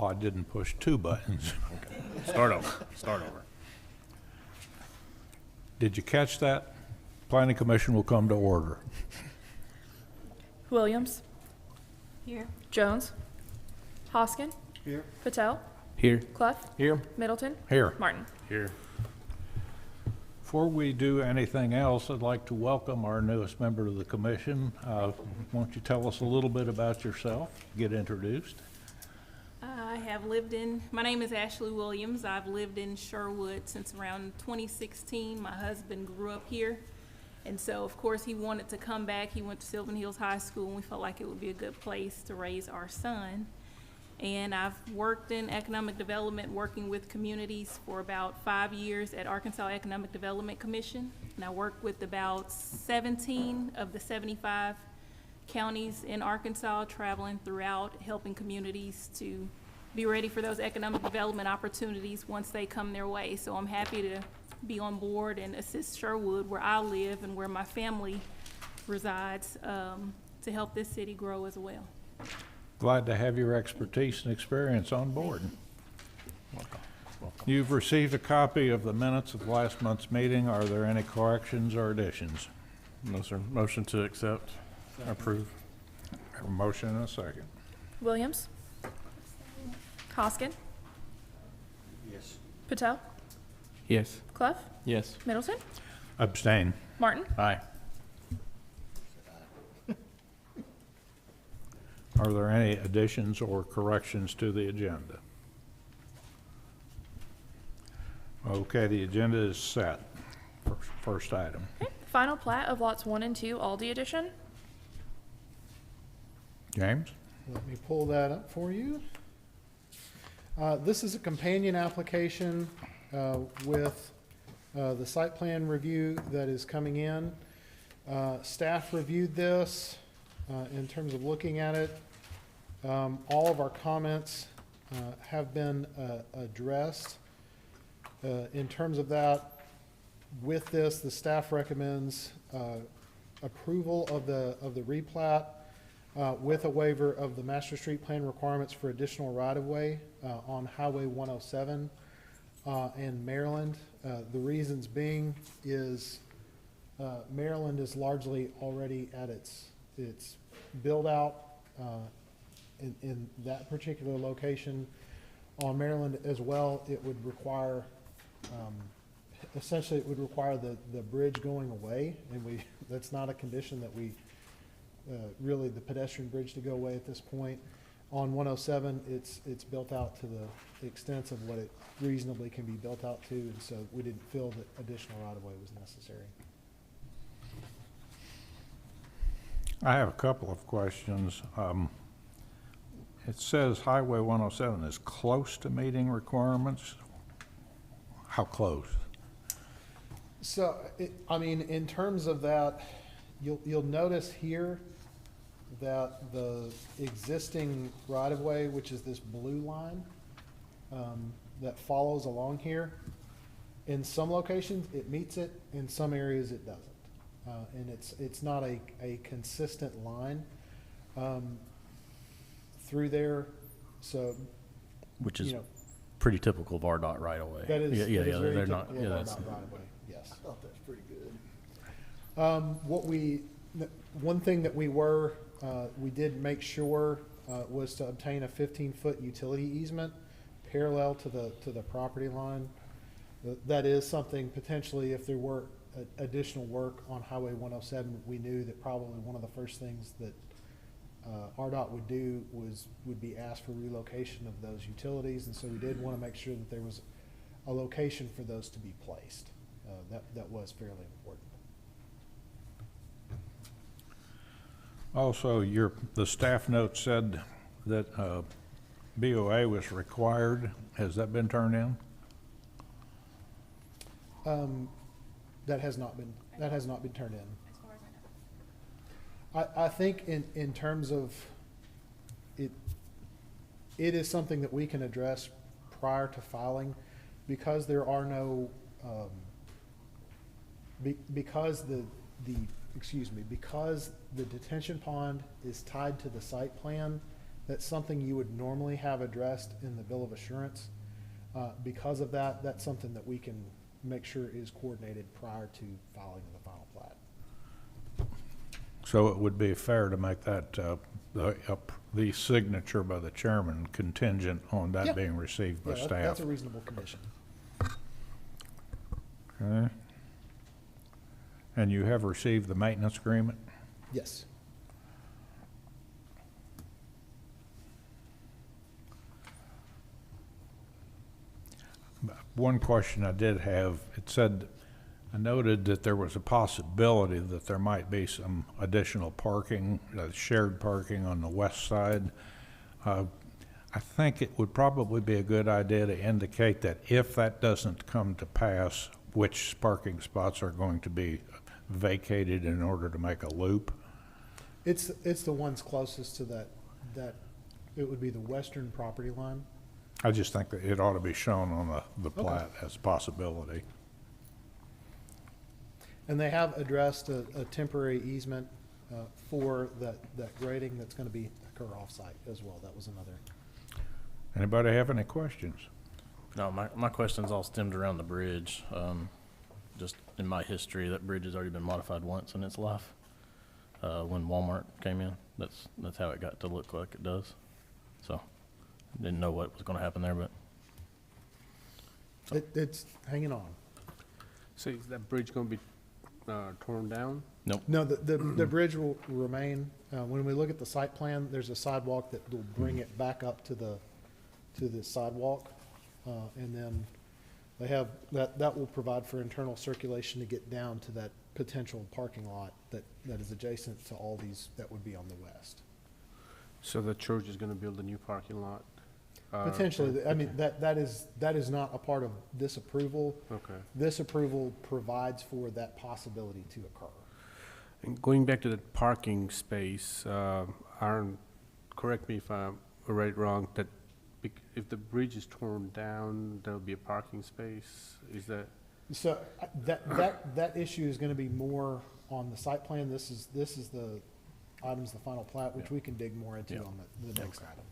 Oh, I didn't push two buttons. Start over. Start over. Did you catch that? Planning Commission will come to order. Williams. Here. Jones. Hoskin. Here. Patel. Here. Clough. Here. Middleton. Here. Martin. Here. Before we do anything else, I'd like to welcome our newest member of the commission. Won't you tell us a little bit about yourself? Get introduced. My name is Ashley Williams. I've lived in Sherwood since around 2016. My husband grew up here. And so, of course, he wanted to come back. He went to Sylvan Hills High School, and we felt like it would be a good place to raise our son. And I've worked in economic development, working with communities for about 5 years at Arkansas Economic Development Commission. And I work with about 17 of the 75 counties in Arkansas, traveling throughout, helping communities to be ready for those economic development opportunities once they come their way. So I'm happy to be on board and assist Sherwood, where I live and where my family resides, to help this city grow as well. Glad to have your expertise and experience on board. Welcome. Welcome. You've received a copy of the minutes of last month's meeting. Are there any corrections or additions? No, sir. Motion to accept. Approve. Have a motion and a second. Williams. Hoskin. Yes. Patel. Yes. Clough. Yes. Middleton. Abstain. Martin. Aye. Are there any additions or corrections to the agenda? Okay, the agenda is set. First item. Okay. Final plat of lots 1 and 2, Aldi edition. James? Let me pull that up for you. This is a companion application with the site plan review that is coming in. Staff reviewed this in terms of looking at it. All of our comments have been addressed. In terms of that, with this, the staff recommends approval of the replat with a waiver of the master street plan requirements for additional right-of-way on Highway 107 in Maryland. The reasons being is Maryland is largely already at its build-out in that particular location. On Maryland as well, it would require, essentially it would require the bridge going away, and that's not a condition that we, really the pedestrian bridge to go away at this point. On 107, it's built out to the extent of what it reasonably can be built out to, and so we didn't feel that additional right-of-way was necessary. I have a couple of questions. It says Highway 107 is close to meeting requirements. How close? So, I mean, in terms of that, you'll notice here that the existing right-of-way, which is this blue line that follows along here, in some locations it meets it, in some areas it doesn't. And it's not a consistent line through there, so. Which is you know, pretty typical of RDOT right away. that is, Yeah, that is very they're not, typical yeah, of that's, RDOT right-of-way, yes. I thought that's pretty good. One thing that we did make sure was to obtain a 15-foot utility easement parallel to the property line. That is something potentially, if there were additional work on Highway 107, we knew that probably one of the first things that RDOT would do would be ask for relocation of those utilities, and so we did want to make sure that there was a location for those to be placed. That was fairly important. Also, the staff note said that BOA was required. Has that been turned in? That has not been turned in. As far as I know. I think in terms of it is something that we can address prior to filing, because there are no, because the detention pond is tied to the site plan, That's something you would normally have addressed in the bill of assurance. Because of that, that's something that we can make sure is coordinated prior to filing the final plat. So it would be fair to make that, the signature by the chairman contingent on Yeah. that being received by Yeah, staff? that's a reasonable condition. Okay. And you have received the maintenance agreement? Yes. One question I did have, it said, I noted that there was a possibility that there might be some additional parking, shared parking on the west side. I think it would probably be a good idea to indicate that if that doesn't come to pass, which parking spots are going to be vacated in order to make a loop. It's the ones closest to that, it would be the western property line. I just think that it ought to be shown on the Okay. plat as a possibility. And they have addressed a temporary easement for that grading that's going to occur off-site as well. That was another. Anybody have any questions? No, my questions all stemmed around the bridge. Just in my history, that bridge has already been modified once in its life. When Walmart came in, that's how it got to look like it does. So, didn't know what was gonna happen there, but It's hanging on. So is that bridge gonna be torn down? nope. No, the bridge will remain. When we look at the site plan, there's a sidewalk that will bring it back up to the sidewalk. And then they have, that will provide for internal circulation to get down to that potential parking lot that is adjacent to Aldi's that would be on the west. So the church is gonna build a new parking lot? Potentially, I mean, okay. that is not a part of this approval. Okay. This approval provides for that possibility to occur. And going back to the parking space, Aaron, correct me if I read it wrong, that if the bridge is torn down, there'll be a parking space? Is that? So that issue is gonna be more on the site plan. This is the items, the final plat, which we can dig more into Yeah. on the next item.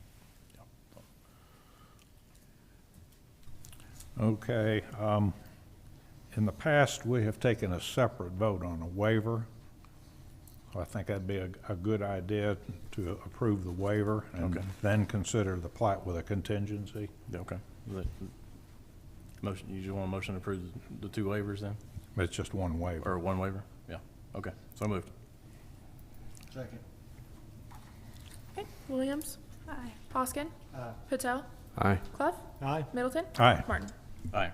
Okay, in the past, we have taken a separate vote on a waiver. I think that'd be a good idea to approve the waiver and Okay. then consider the plat with a contingency. Okay. Motion, you just want a motion to approve the two waivers then? It's just one waiver. Or one waiver? Yeah. Okay, so moved. Second. Okay, Williams. Aye. Hoskin. Patel. Aye. Clough. Aye. Middleton. Aye. Martin. Aye.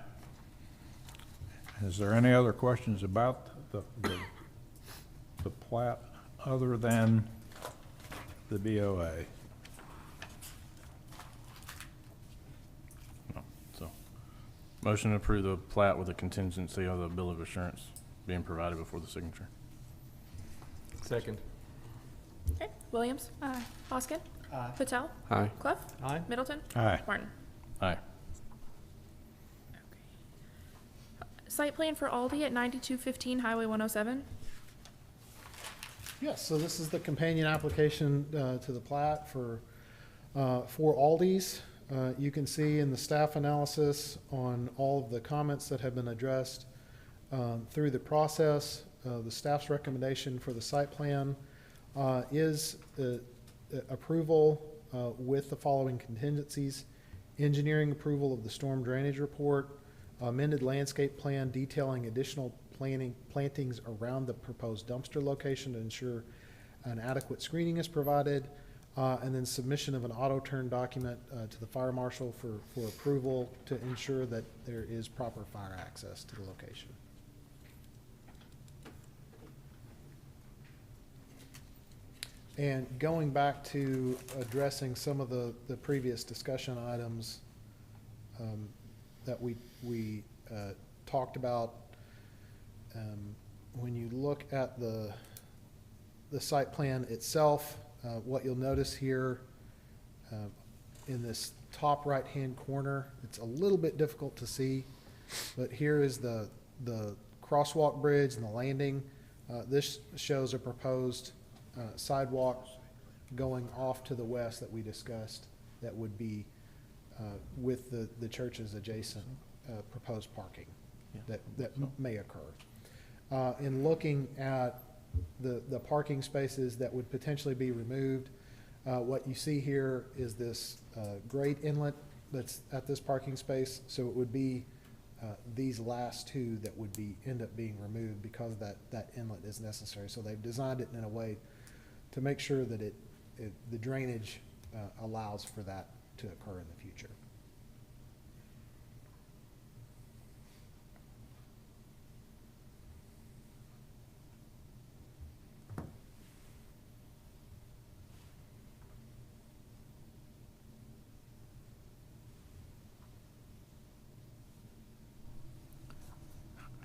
Is there any other questions about the plat other than the BOA? No, so, motion to approve the plat with a contingency of the bill of assurance being provided before the signature. Second. Okay, Williams. Aye. Hoskin. Aye. Patel. Aye. Clough. Aye. Middleton. Aye. Martin. Aye. Site plan for Aldi at 9215 Highway 107. Yes, so this is the companion application to the plat for Aldi's. You can see in the staff analysis on all of the comments that have been addressed through the process, the staff's recommendation for the site plan is approval with the following contingencies: engineering approval of the storm drainage report, amended landscape plan detailing additional plantings around the proposed dumpster location to ensure an adequate screening is provided, and then submission of an auto turn document to the fire marshal for approval to ensure that there is proper fire access to the location. And going back to addressing some of the previous discussion items that we talked about, when you look at the site plan itself, what you'll notice here in this top right-hand corner, it's a little bit difficult to see, but here is the crosswalk bridge and the landing. This shows a proposed sidewalk going off to the west that we discussed that would be with the church's adjacent proposed parking that may occur. In looking at the parking spaces that would potentially be removed, what you see here is this grate inlet that's at this parking space. So it would be these last two that would end up being removed because that inlet is necessary. So they've designed it in a way to make sure that the drainage allows for that to occur in the future.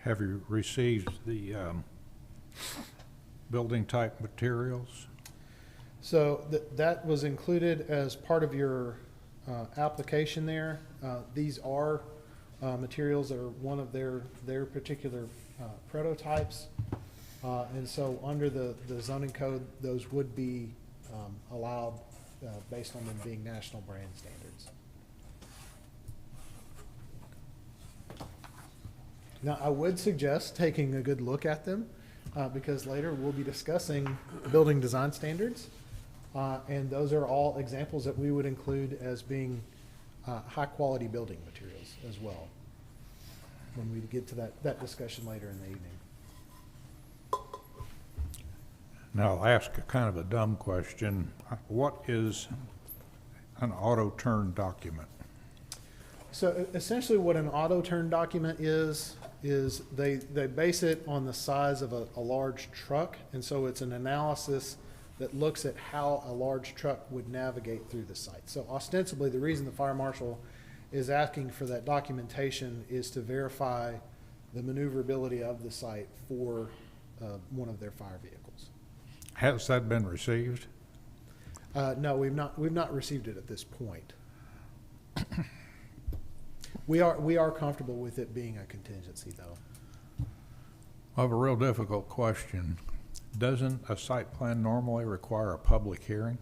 Have you received the building type materials? So that was included as part of your application there. These are materials that are one of their particular prototypes. And so under the zoning code, those would be allowed based on them being national brand standards. Now, I would suggest taking a good look at them because later we'll be discussing building design standards. And those are all examples that we would include as being high-quality building materials as well when we get to that discussion later in the evening. Now, I'll ask a kind of a dumb question. What is an auto-turn document? So essentially what an auto-turn document is they base it on the size of a large truck. And so it's an analysis that looks at how a large truck would navigate through the site. So ostensibly, the reason the fire marshal is asking for that documentation is to verify the maneuverability of the site for one of their fire vehicles. Has that been received? No, we've not received it at this point. We are comfortable with it being a contingency, though. I have a real difficult question. Doesn't a site plan normally require a public hearing?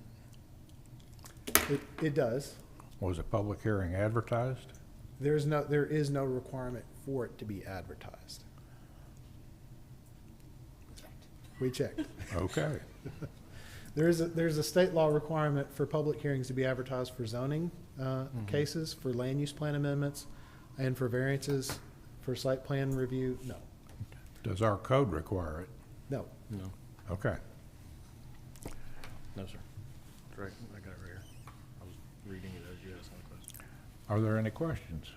It does. Was a public hearing advertised? There is no requirement for it to be advertised. We checked. Okay. There's a state law requirement for public hearings to be advertised for zoning cases, for land use plan amendments, and for variances, for site plan review. No. Does our code require it? No. No. Okay. No, sir. It's right, I got it right here. I was reading it as you asked the question. Are there any questions?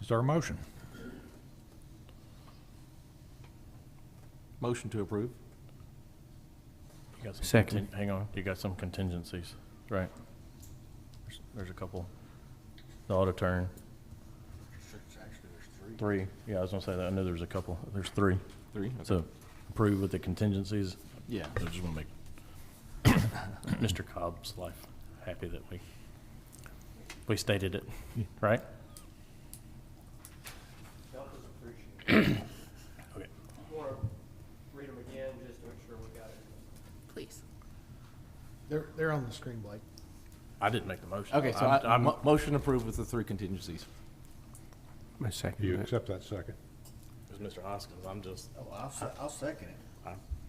Is there a motion? Motion to approve. You got some Second. Hang on, you got some contingencies, right? There's a couple. The auto turn. Three. Yeah, I was gonna say that. I knew there was a couple. There's three. Three. So approve with the contingencies. Yeah. I just want to make Mr. Cobb's life happy that we stated it, right? Help us appreciate it. Okay. You want to read them again, just to make sure we got it? Please. They're on the screen, Blake. I didn't make the motion. Okay, so I'm motion approved with the three contingencies. My second. Do you accept that second? It was Mr. Hoskins. I'm just, I'll second it.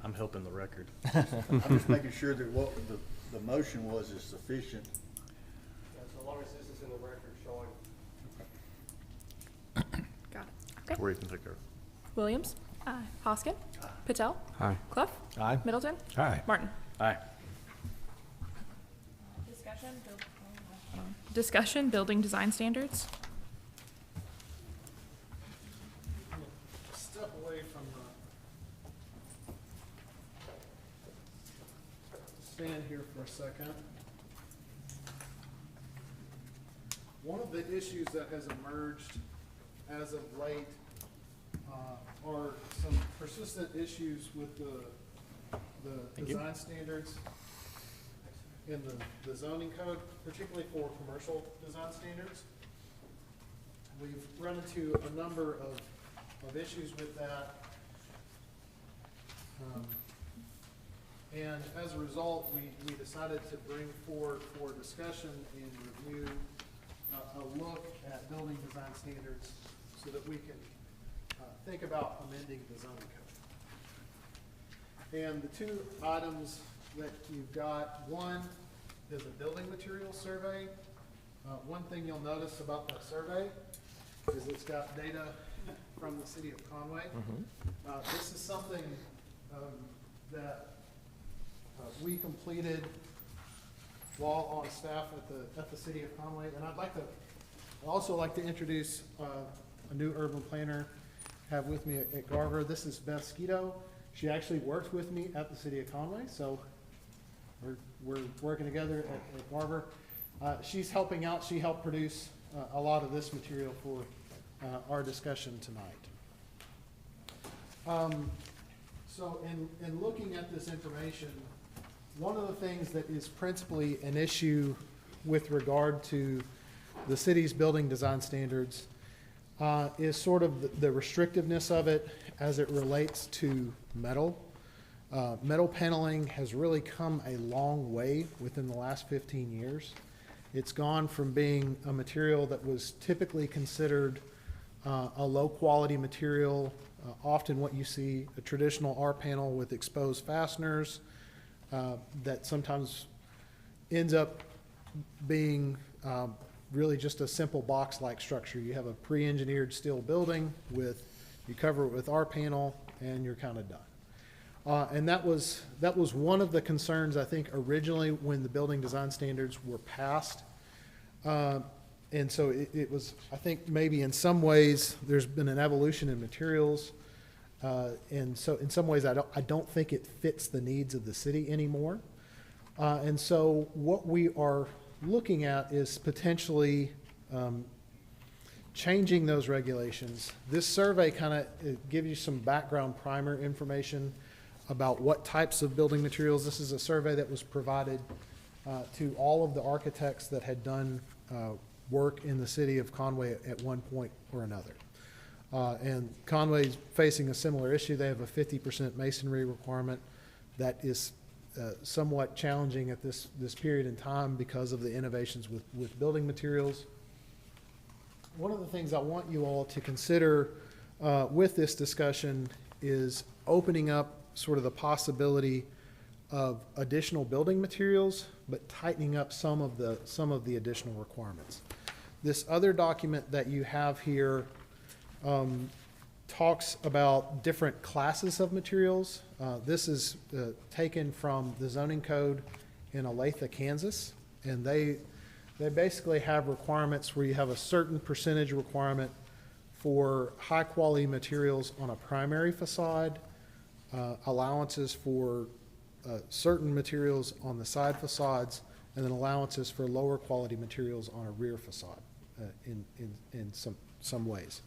I'm helping the record. I'm just making sure that what the motion was is sufficient. Yeah, so long as this is in the record showing. Got it. Okay. Where you can take care of. Williams. Aye. Hoskin. Patel. Aye. Clough. Aye. Middleton. Aye. Martin. Aye. Discussion, building design standards. Step away from stand here for a second. One of the issues that has emerged as of late are some persistent issues with the design standards in the zoning code, particularly for commercial design standards. We've run into a number of issues with that. And as a result, we decided to bring forward for discussion and review a look at building design standards so that we can think about amending the zoning code. And the two items that you've got, one is a building materials survey. One thing you'll notice about that survey is it's got data from the city of Conway. This is something that we completed while on staff at the city of Conway. And I'd also like to introduce a new urban planner I have with me at Garver. This is Beth Skeeto. She actually worked with me at the city of Conway, so we're working together at Garver. She's helping out. She helped produce a lot of this material for our discussion tonight. So in looking at this information, one of the things that is principally an issue with regard to the city's building design standards is sort of the restrictiveness of it as it relates to metal. Metal paneling has really come a long way within the last 15 years. It's gone from being a material that was typically considered a low-quality material, often what you see, a traditional R panel with exposed fasteners that sometimes ends up being really just a simple box-like structure. You have a pre-engineered steel building you cover it with R panel, and you're kind of done. And that was one of the concerns, I think, originally when the building design standards were passed. And so it was, I think maybe in some ways, there's been an evolution in materials. And so in some ways, I don't think it fits the needs of the city anymore. And so what we are looking at is potentially changing those regulations. This survey kind of gives you some background primer information about what types of building materials. This is a survey that was provided to all of the architects that had done work in the city of Conway at one point or another. And Conway's facing a similar issue. They have a 50% masonry requirement that is somewhat challenging at this period in time because of the innovations with building materials. One of the things I want you all to consider with this discussion is opening up sort of the possibility of additional building materials, but tightening up some of the additional requirements. This other document that you have here talks about different classes of materials. This is taken from the zoning code in Olathe, Kansas, and they basically have requirements where you have a certain percentage requirement for high-quality materials on a primary facade, allowances for certain materials on the side facades, and then allowances for lower quality materials on a rear facade in some ways.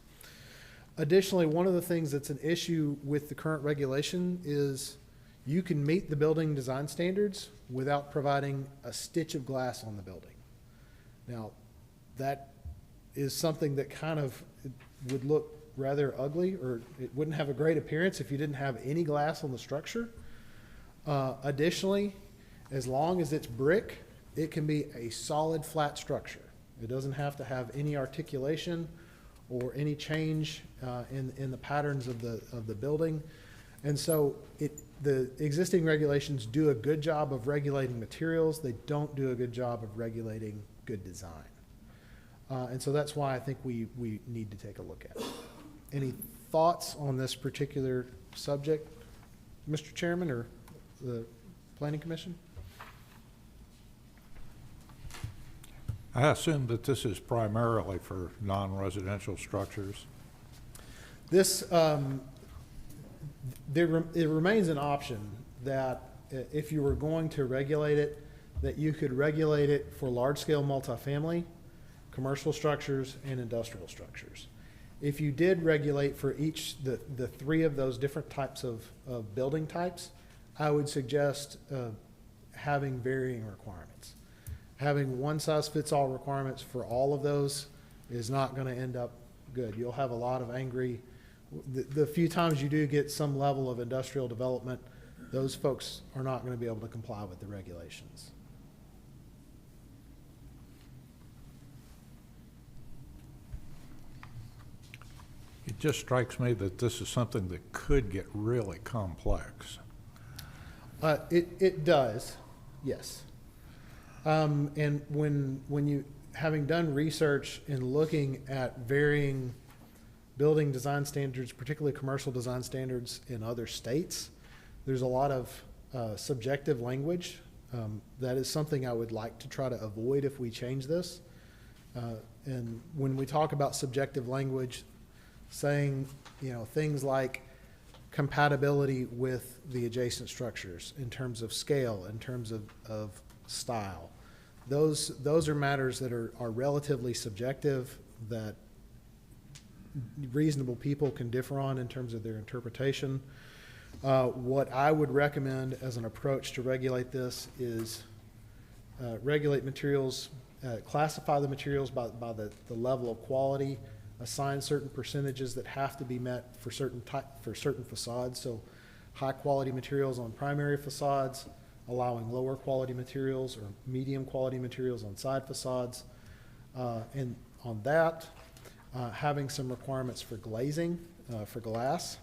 Additionally, one of the things that's an issue with the current regulation is you can meet the building design standards without providing a stitch of glass on the building. Now, that is something that kind of would look rather ugly, or it wouldn't have a great appearance if you didn't have any glass on the structure. Additionally, as long as it's brick, it can be a solid flat structure. It doesn't have to have any articulation or any change in the patterns of the building. And so the existing regulations do a good job of regulating materials. They don't do a good job of regulating good design. And so that's why I think we need to take a look at it. Any thoughts on this particular subject, Mr. Chairman, or the Planning Commission? I assume that this is primarily for non-residential structures. This, it remains an option that if you were going to regulate it, that you could regulate it for large-scale multifamily, commercial structures, and industrial structures. If you did regulate for each, the three of those different types of building types, I would suggest having varying requirements. Having one-size-fits-all requirements for all of those is not going to end up good. You'll have a lot of angry the few times you do get some level of industrial development, those folks are not going to be able to comply with the regulations. It just strikes me that this is something that could get really complex. It does, yes. And when you, having done research and looking at varying building design standards, particularly commercial design standards in other states, there's a lot of subjective language. That is something I would like to try to avoid if we change this. And when we talk about subjective language, saying, things like compatibility with the adjacent structures in terms of scale, in terms of style, those are matters that are relatively subjective, that reasonable people can differ on in terms of their interpretation. What I would recommend as an approach to regulate this is regulate materials, classify the materials by the level of quality, assign certain percentages that have to be met for certain facades. So high quality materials on primary facades, allowing lower quality materials or medium quality materials on side facades. And on that, having some requirements for glazing, for glass,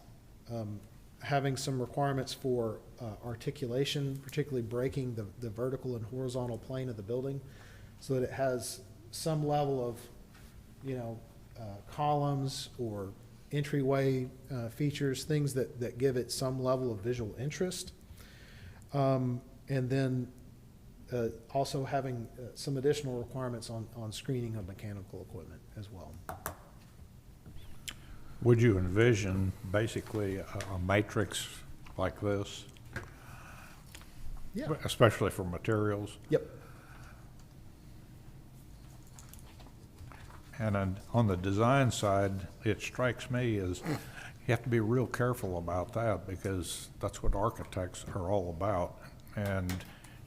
having some requirements for articulation, particularly breaking the vertical and horizontal plane of the building so that it has some level of, columns or entryway features, things that give it some level of visual interest. And then also having some additional requirements on screening of mechanical equipment as well. Would you envision basically a matrix like this? Yeah. Especially for materials? Yep. And on the design side, it strikes me as you have to be real careful about that because that's what architects are all about. And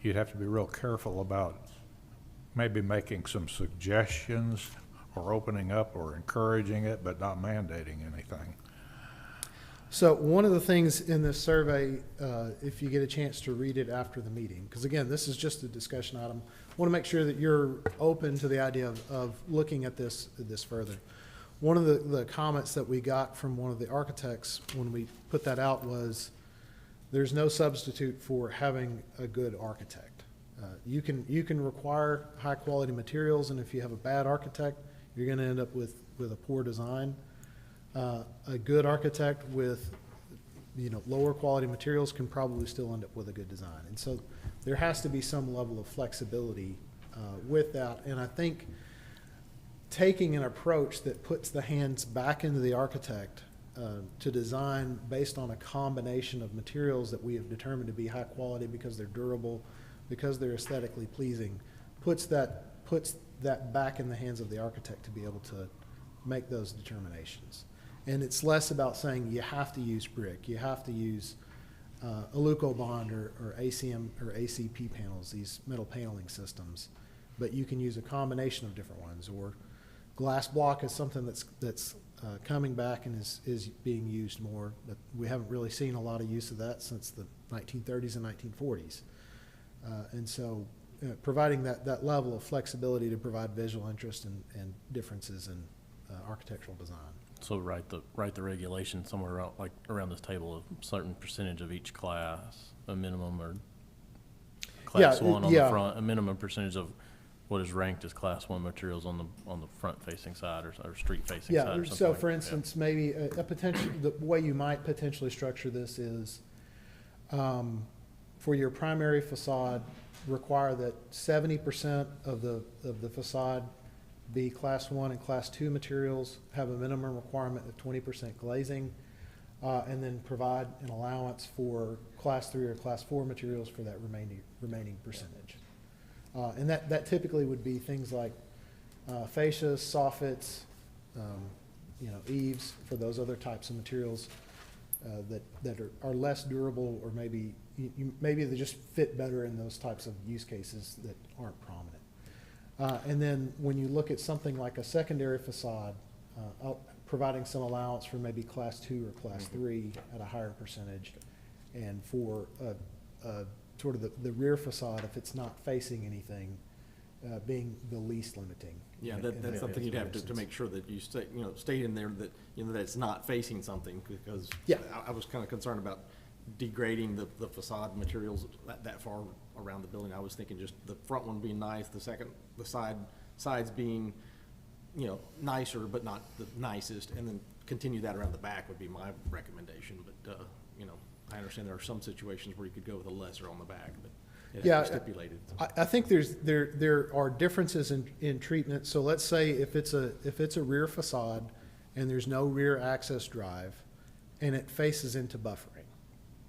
you'd have to be real careful about maybe making some suggestions or opening up or encouraging it, but not mandating anything. So one of the things in this survey, if you get a chance to read it after the meeting, because again, this is just a discussion item, I want to make sure that you're open to the idea of looking at this further. One of the comments that we got from one of the architects when we put that out was, there's no substitute for having a good architect. You can require high quality materials, and if you have a bad architect, you're going to end up with a poor design. A good architect with lower quality materials can probably still end up with a good design. And so there has to be some level of flexibility with that. And I think taking an approach that puts the hands back into the architect to design based on a combination of materials that we have determined to be high quality because they're durable, because they're aesthetically pleasing, puts that back in the hands of the architect to be able to make those determinations. And it's less about saying you have to use brick, you have to use Aluco bond or ACM or ACP panels, these metal paneling systems, but you can use a combination of different ones. Or glass block is something that's coming back and is being used more, but we haven't really seen a lot of use of that since the 1930s and 1940s. And so providing that level of flexibility to provide visual interest and differences in architectural design. So write the regulation somewhere around this table, a certain percentage of each class, a minimum, or class one on the front, a minimum percentage of what is ranked as class one materials on the front facing side or street facing side or something. So for instance, maybe a potential, the way you might potentially structure this is for your primary facade, require that 70% of the facade be class one and class two materials, have a minimum requirement of 20% glazing, and then provide an allowance for class three or class four materials for that remaining percentage. And that typically would be things like fascias, soffits, eaves, for those other types of materials that are less durable, or maybe they just fit better in those types of use cases that aren't prominent. And then when you look at something like a secondary facade, providing some allowance for maybe class 2 or class 3 at a higher percentage. And for sort of the rear facade, if it's not facing anything, being the least limiting. Yeah, in that's that something you'd have to instance. make sure that you state in there that, that it's not facing something, because Yeah. I was kind of concerned about degrading the facade materials that far around the building. I was thinking just the front one being nice, the sides being, nicer, but not the nicest, and then continue that around the back would be my recommendation. But, I understand there are some situations where you could go with a lesser on the back, but it has to be stipulated. I think there are differences in treatment. So let's say if it's a rear facade and there's no rear access drive and it faces into buffering.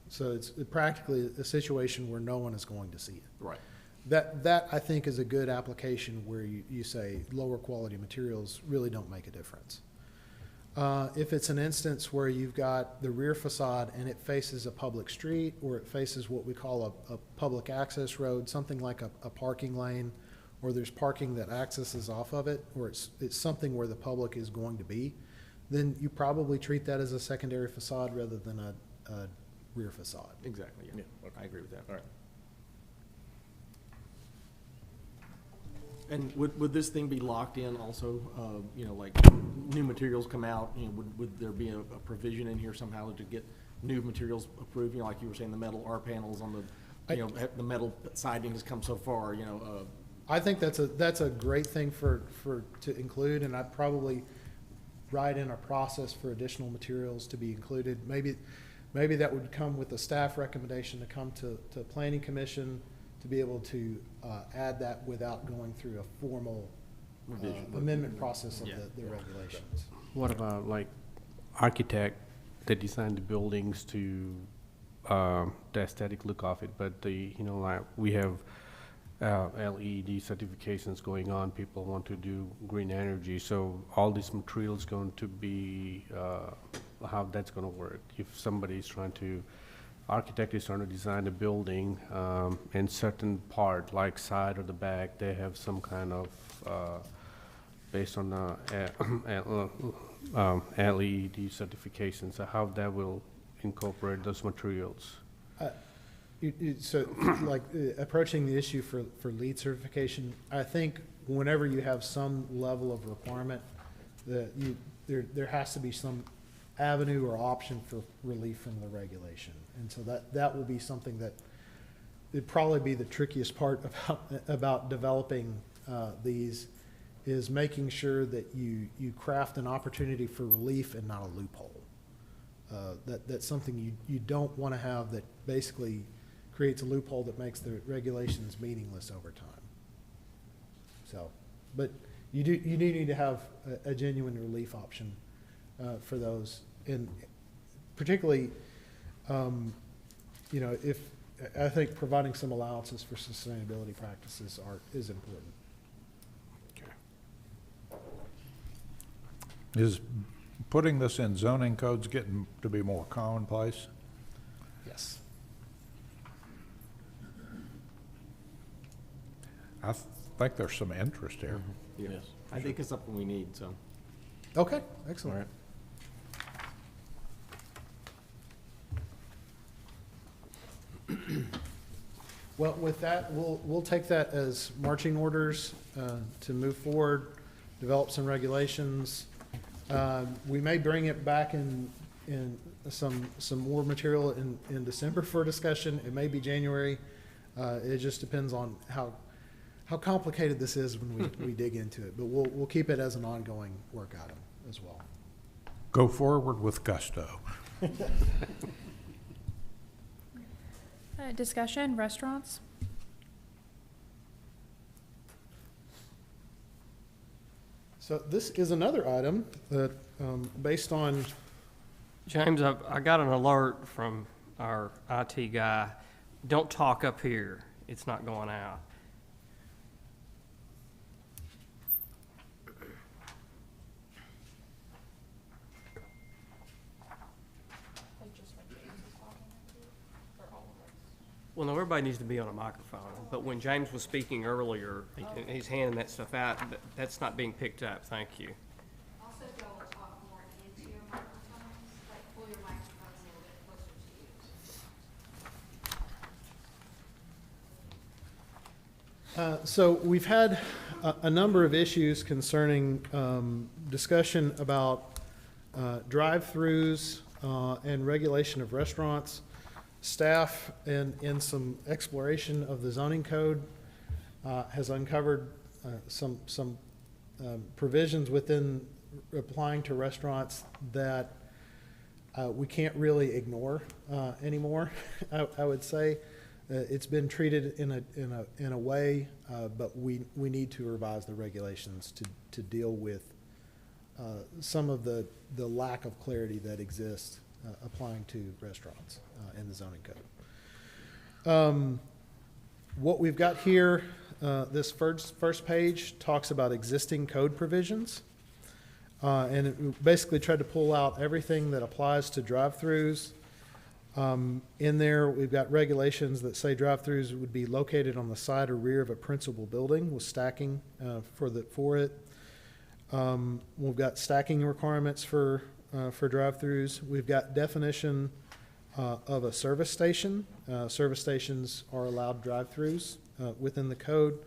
So it's practically a situation where no one is going to see it. Right. That I think is a good application where you say lower quality materials really don't make a difference. If it's an instance where you've got the rear facade and it faces a public street, or it faces what we call a public access road, something like a parking lane, or there's parking that accesses off of it, or it's something where the public is going to be, then you probably treat that as a secondary facade rather than a rear facade. Exactly, yeah. I agree with that. All right. And would this thing be locked in also, like new materials come out, would there be a provision in here somehow to get new materials approved? Like you were saying, the metal R panels on the, the metal siding has come so far, I think that's a great thing to include, and I'd probably write in a process for additional materials to be included. Maybe that would come with a staff recommendation to come to Planning Commission to be able to add that without going through a formal amendment process of the regulations. What about like architect that designed the buildings to the aesthetic look of it, but like we have LED certifications going on. People want to do green energy, so all these materials going to be how that's going to work. If somebody is architect is trying to design a building, and certain part, like side or the back, they have some kind of, based on LED certification, so how that will incorporate those materials? So, like, approaching the issue for LEED certification, I think whenever you have some level of requirement, there has to be some avenue or option for relief from the regulation. And so that will be something that it'd probably be the trickiest part about developing these, is making sure that you craft an opportunity for relief and not a loophole. That's something you don't want to have, that basically creates a loophole that makes the regulations meaningless over time. So, but you do need to have a genuine relief option for those, and particularly, if I think providing some allowances for sustainability practices is important. Is putting this in zoning codes getting to be more commonplace? Yes. I think there's some interest here. Yeah. Yes. I think it's something we need, so. Okay, excellent. All right. Well, with that, we'll take that as marching orders to move forward, develop some regulations. We may bring it back in some more material in December for discussion. It may be January. It just depends on how complicated this is when we dig into it. But we'll keep it as an ongoing work item as well. Go forward with gusto. Discussion, restaurants. So this is another item that, based on, James, I got an alert from our IT guy. Don't talk up here. It's not going out. Well, no, everybody needs to be on a microphone, but when James was speaking earlier, he's handing that stuff out, that's not being picked up. Thank you. Also, if y'all want to talk more So we've had a number of issues concerning discussion about drive-throughs and regulation of restaurants. Staff, in some exploration of the zoning code, has uncovered some provisions within applying to restaurants that we can't really ignore anymore. I would say it's been treated in a way, but we need to revise the regulations to deal with some of the lack of clarity that exists applying to restaurants in the zoning code. What we've got here, this first page talks about existing code provisions. And it basically tried to pull out everything that applies to drive-throughs. In there, we've got regulations that say drive-throughs would be located on the side or rear of a principal building with stacking for it. We've got stacking requirements for drive-throughs. We've got definition of a service station. Service stations are allowed drive-throughs within the code.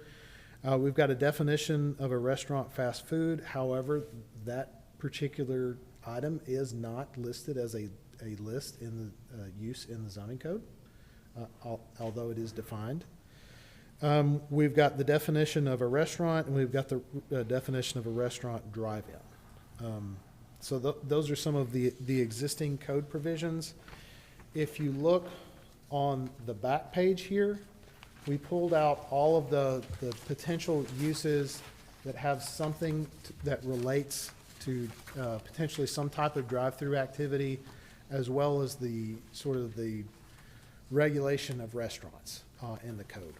We've got a definition of a restaurant fast food. However, that particular item is not listed as a list in the use in the zoning code, although it is defined. We've got the definition of a restaurant, and we've got the definition of a restaurant drive-in. So those are some of the existing code provisions. If you look on the back page here, we pulled out all of the potential uses that have something that relates to potentially some type of drive-through activity, as well as the sort of the regulation of restaurants in the code.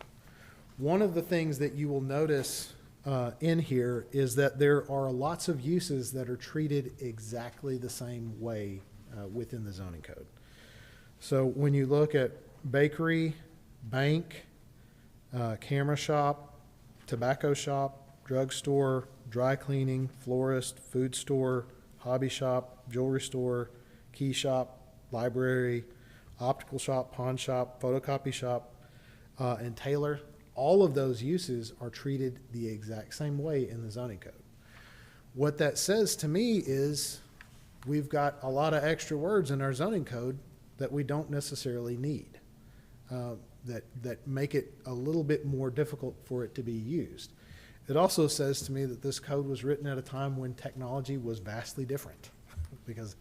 One of the things that you will notice in here is that there are lots of uses that are treated exactly the same way within the zoning code. So when you look at bakery, bank, camera shop, tobacco shop, drugstore, dry cleaning, florist, food store, hobby shop, jewelry store, key shop, library, optical shop, pawn shop, photocopy shop, and tailor, all of those uses are treated the exact same way in the zoning code. What that says to me is we've got a lot of extra words in our zoning code that we don't necessarily need, that make it a little bit more difficult for it to be used. It also says to me that this code was written at a time when technology was vastly different, because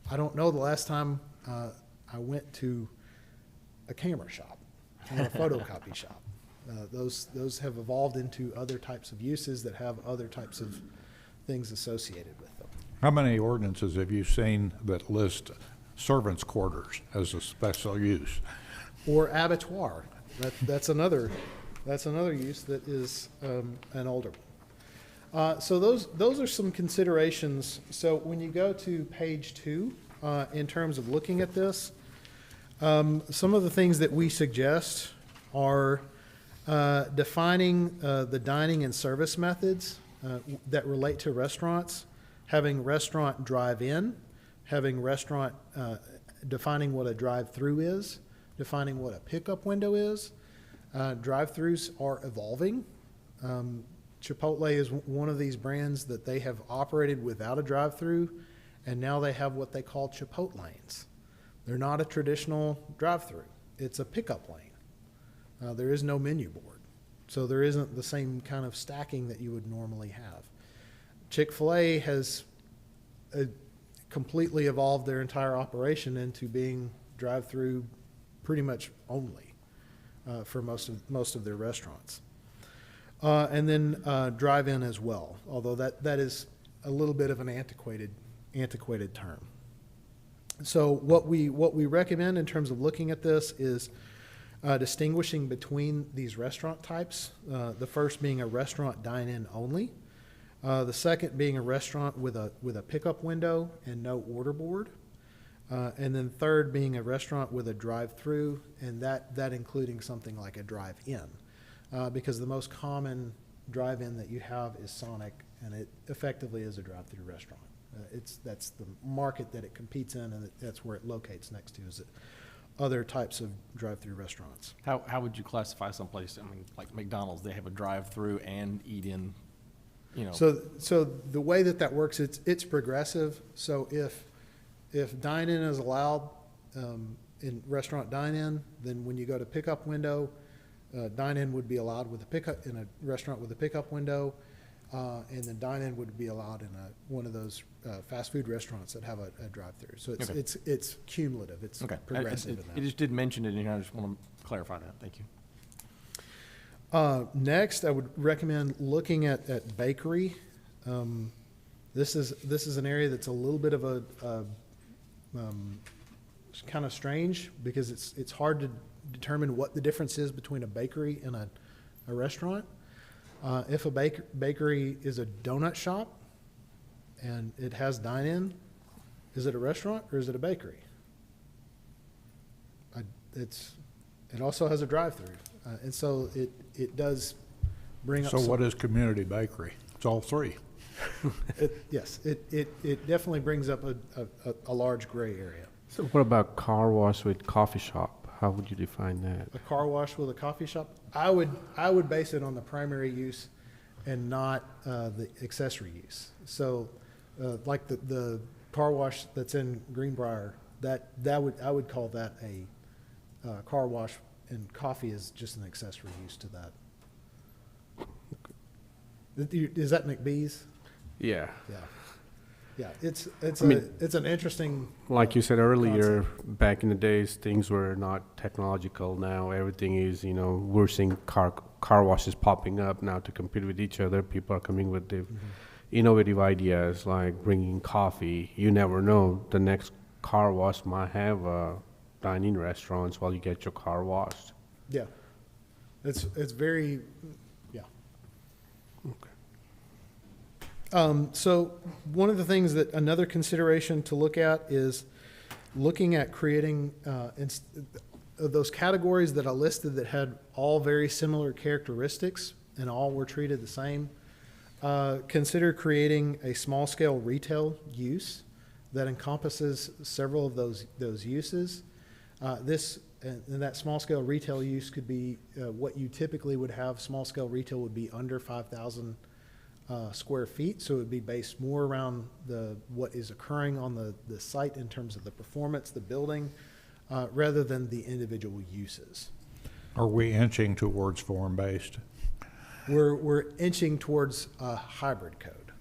I don't know the last time I went to a camera shop and a photocopy shop. Those have evolved into other types of uses that have other types of things associated with them. How many ordinances have you seen that list servants' quarters as a special use? Or abattoir. That's another use that is an older one. So those are some considerations. So when you go to page 2, in terms of looking at this, some of the things that we suggest are defining the dining and service methods that relate to restaurants, having restaurant drive-in, having restaurant, defining what a drive-through is, defining what a pickup window is. Drive-throughs are evolving. Chipotle is one of these brands that they have operated without a drive-through, and now they have what they call Chipotle lanes. They're not a traditional drive-through. It's a pickup lane. There is no menu board, so there isn't the same kind of stacking that you would normally have. Chick-fil-A has completely evolved their entire operation into being drive-through pretty much only for most of their restaurants. And then drive-in as well, although that is a little bit of an antiquated term. So what we recommend in terms of looking at this is distinguishing between these restaurant types. The first being a restaurant dine-in only. The second being a restaurant with a pickup window and no order board. And then third being a restaurant with a drive-through, and that including something like a drive-in. Because the most common drive-in that you have is Sonic, and it effectively is a drive-through restaurant. That's the market that it competes in, and that's where it locates next to, is other types of drive-through restaurants. How would you classify someplace, I mean, like McDonald's, they have a drive-through and eat-in, you know? So the way that works, it's progressive. So if dine-in is allowed, in restaurant dine-in, then when you go to pickup window, dine-in would be allowed with a pickup, in a restaurant with a pickup window, and then dine-in would be allowed in one of those fast food restaurants that have a drive-through. So Okay. it's cumulative, it's Okay. progressive in It that. just did mention it in here, I just want to clarify that, thank you. Next, I would recommend looking at bakery. This is an area that's a little bit of it's kind of strange because it's hard to determine what the difference is between a bakery and a restaurant. If a bakery is a donut shop and it has dine-in, is it a restaurant or is it a bakery? It also has a drive-through, and so it does bring up. So what is community bakery? It's all three. Yes, it definitely brings up a large gray area. So what about car wash with coffee shop? How would you define that? A car wash with a coffee shop, I would base it on the primary use and not the accessory use. So, like the car wash that's in Greenbrier, I would call that a car wash, and coffee is just an accessory use to that. Is that McBee's? Yeah. Yeah. Yeah, it's an interesting. Like you said earlier, back in the days, things were not technological. Now everything is, we're seeing car washes popping up now to compete with each other. People are coming with the innovative ideas like bringing coffee. You never know. The next car wash might have dine-in restaurants while you get your car washed. Yeah, it's very, yeah. Okay. So one of the things that another consideration to look at is looking at creating those categories that I listed that had all very similar characteristics and all were treated the same. Consider creating a small-scale retail use that encompasses several of those uses. And that small-scale retail use could be what you typically would have. Small-scale retail would be under 5,000 square feet, so it would be based more around what is occurring on the site in terms of the performance, the building, rather than the individual uses. Are we inching towards form-based? We're inching towards a hybrid code.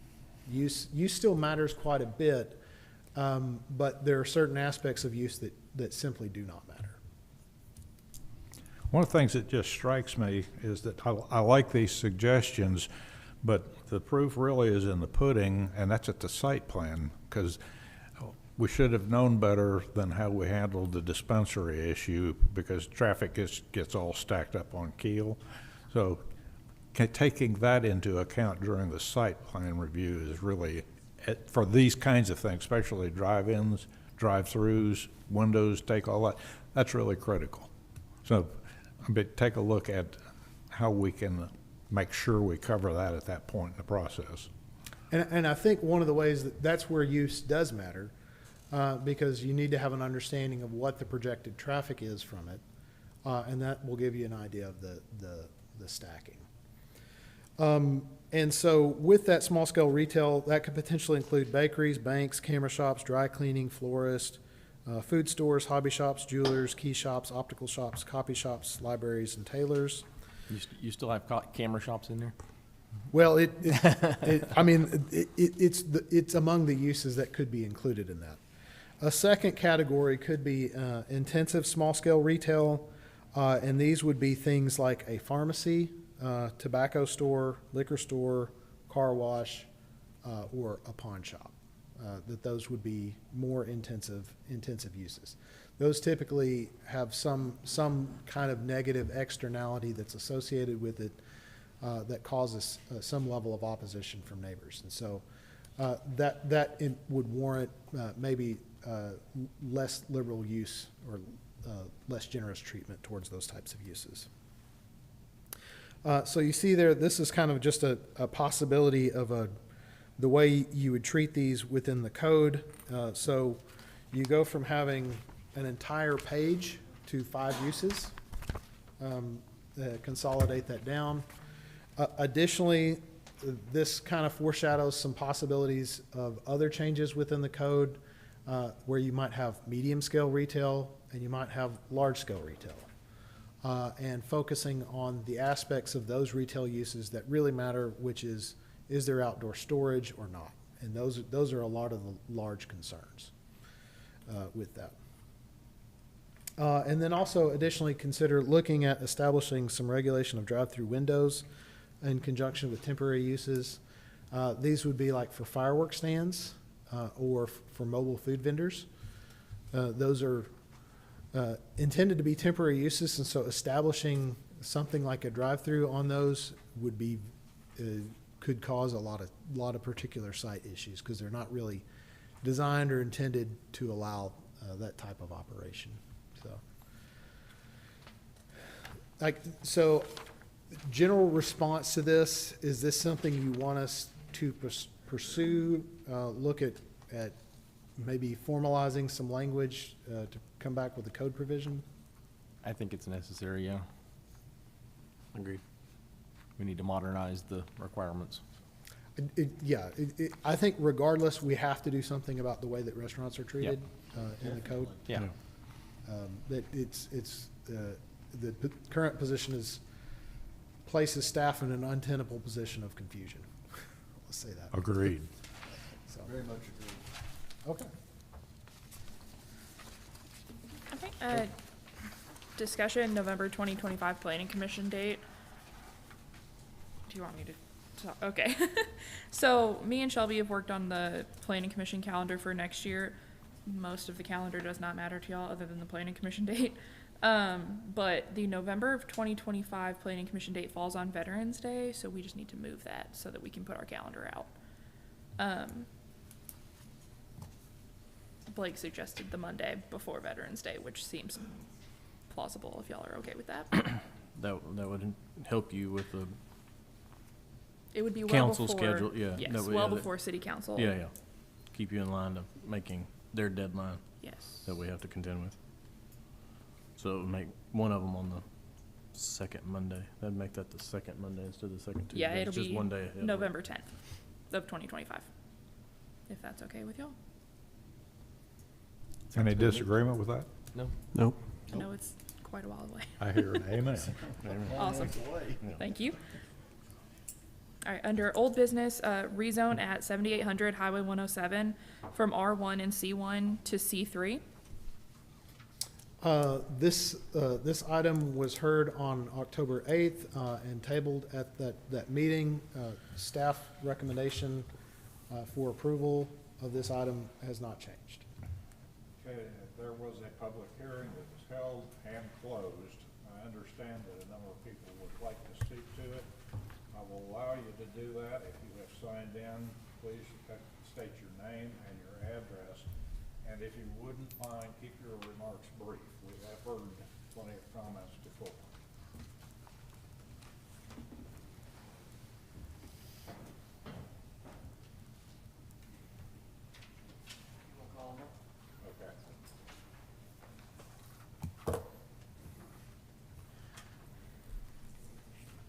Use still matters quite a bit, but there are certain aspects of use that simply do not matter. One of the things that just strikes me is that I like these suggestions, but the proof really is in the pudding, and that's at the site plan, because we should have known better than how we handled the dispensary issue, because traffic gets all stacked up on Keel. So taking that into account during the site plan review is really, for these kinds of things, especially drive-ins, drive-throughs, windows, take all that, that's really critical. So take a look at how we can make sure we cover that at that point in the process. And I think one of the ways that's where use does matter, because you need to have an understanding of what the projected traffic is from it, and that will give you an idea of the stacking. And so with that small-scale retail, that could potentially include bakeries, banks, camera shops, dry cleaning, florists, food stores, hobby shops, jewelers, key shops, optical shops, copy shops, libraries, and tailors. You still have camera shops in there? Well, it's among the uses that could be included in that. A second category could be intensive small-scale retail, and these would be things like a pharmacy, tobacco store, liquor store, car wash, or a pawn shop. Those would be more intensive uses. Those typically have some kind of negative externality that's associated with it that causes some level of opposition from neighbors. And so that would warrant maybe less liberal use or less generous treatment towards those types of uses. So you see there, this is kind of just a possibility of the way you would treat these within the code. So you go from having an entire page to 5 uses, consolidate that down. Additionally, this kind of foreshadows some possibilities of other changes within the code, where you might have medium-scale retail and you might have large-scale retail. And focusing on the aspects of those retail uses that really matter, which is there outdoor storage or not? And those are a lot of the large concerns with that. And then also additionally consider looking at establishing some regulation of drive-through windows in conjunction with temporary uses. These would be like for fireworks stands or for mobile food vendors. Those are intended to be temporary uses, and so establishing something like a drive-through on those would be could cause a lot of particular site issues because they're not really designed or intended to allow that type of operation. So general response to this, is this something you want us to pursue, look at maybe formalizing some language to come back with a code provision? I think it's necessary, yeah. Agreed. We need to modernize the requirements. I think regardless, we have to do something about the way that restaurants are treated in the code. Yeah. That the current position is places staff in an untenable position of confusion. Let's say that. Agreed. So, Very much agree. okay. Okay, discussion, November 2025 Planning Commission date. Do you want me to talk? Okay. So me and Shelby have worked on the Planning Commission calendar for next year. Most of the calendar does not matter to y'all other than the Planning Commission date. But the November of 2025 Planning Commission date falls on Veterans Day, so we just need to move that so that we can put our calendar out. Blake suggested the Monday before Veterans Day, which seems plausible if y'all are okay with that. That would help you with the It would be well council before. schedule, yeah. Yes, That way, well yeah, before city council. Yeah, yeah. Keep you in line of making their deadline Yes. that we have to contend with. So it would make one of them on the second Monday. That'd make that the second Monday instead of the second Tuesday. Yeah, it'll It's just be one day ahead. November 10th of 2025, if that's okay with y'all. Any disagreement with that? Nope. I know it's quite a while away. I hear an amen. Awesome. Thank you. All right, under old business, rezone at 7800 Highway 107 from R1 and C1 to C3. This item was heard on October 8th and tabled at that meeting. Staff recommendation for approval of this item has not changed. Okay, there was a public hearing that was held and closed. I understand that a number of people would like to speak to it. I will allow you to do that. If you have signed in, please state your name and your address. And if you wouldn't mind, keep your remarks brief. We have heard plenty of comments before. Okay.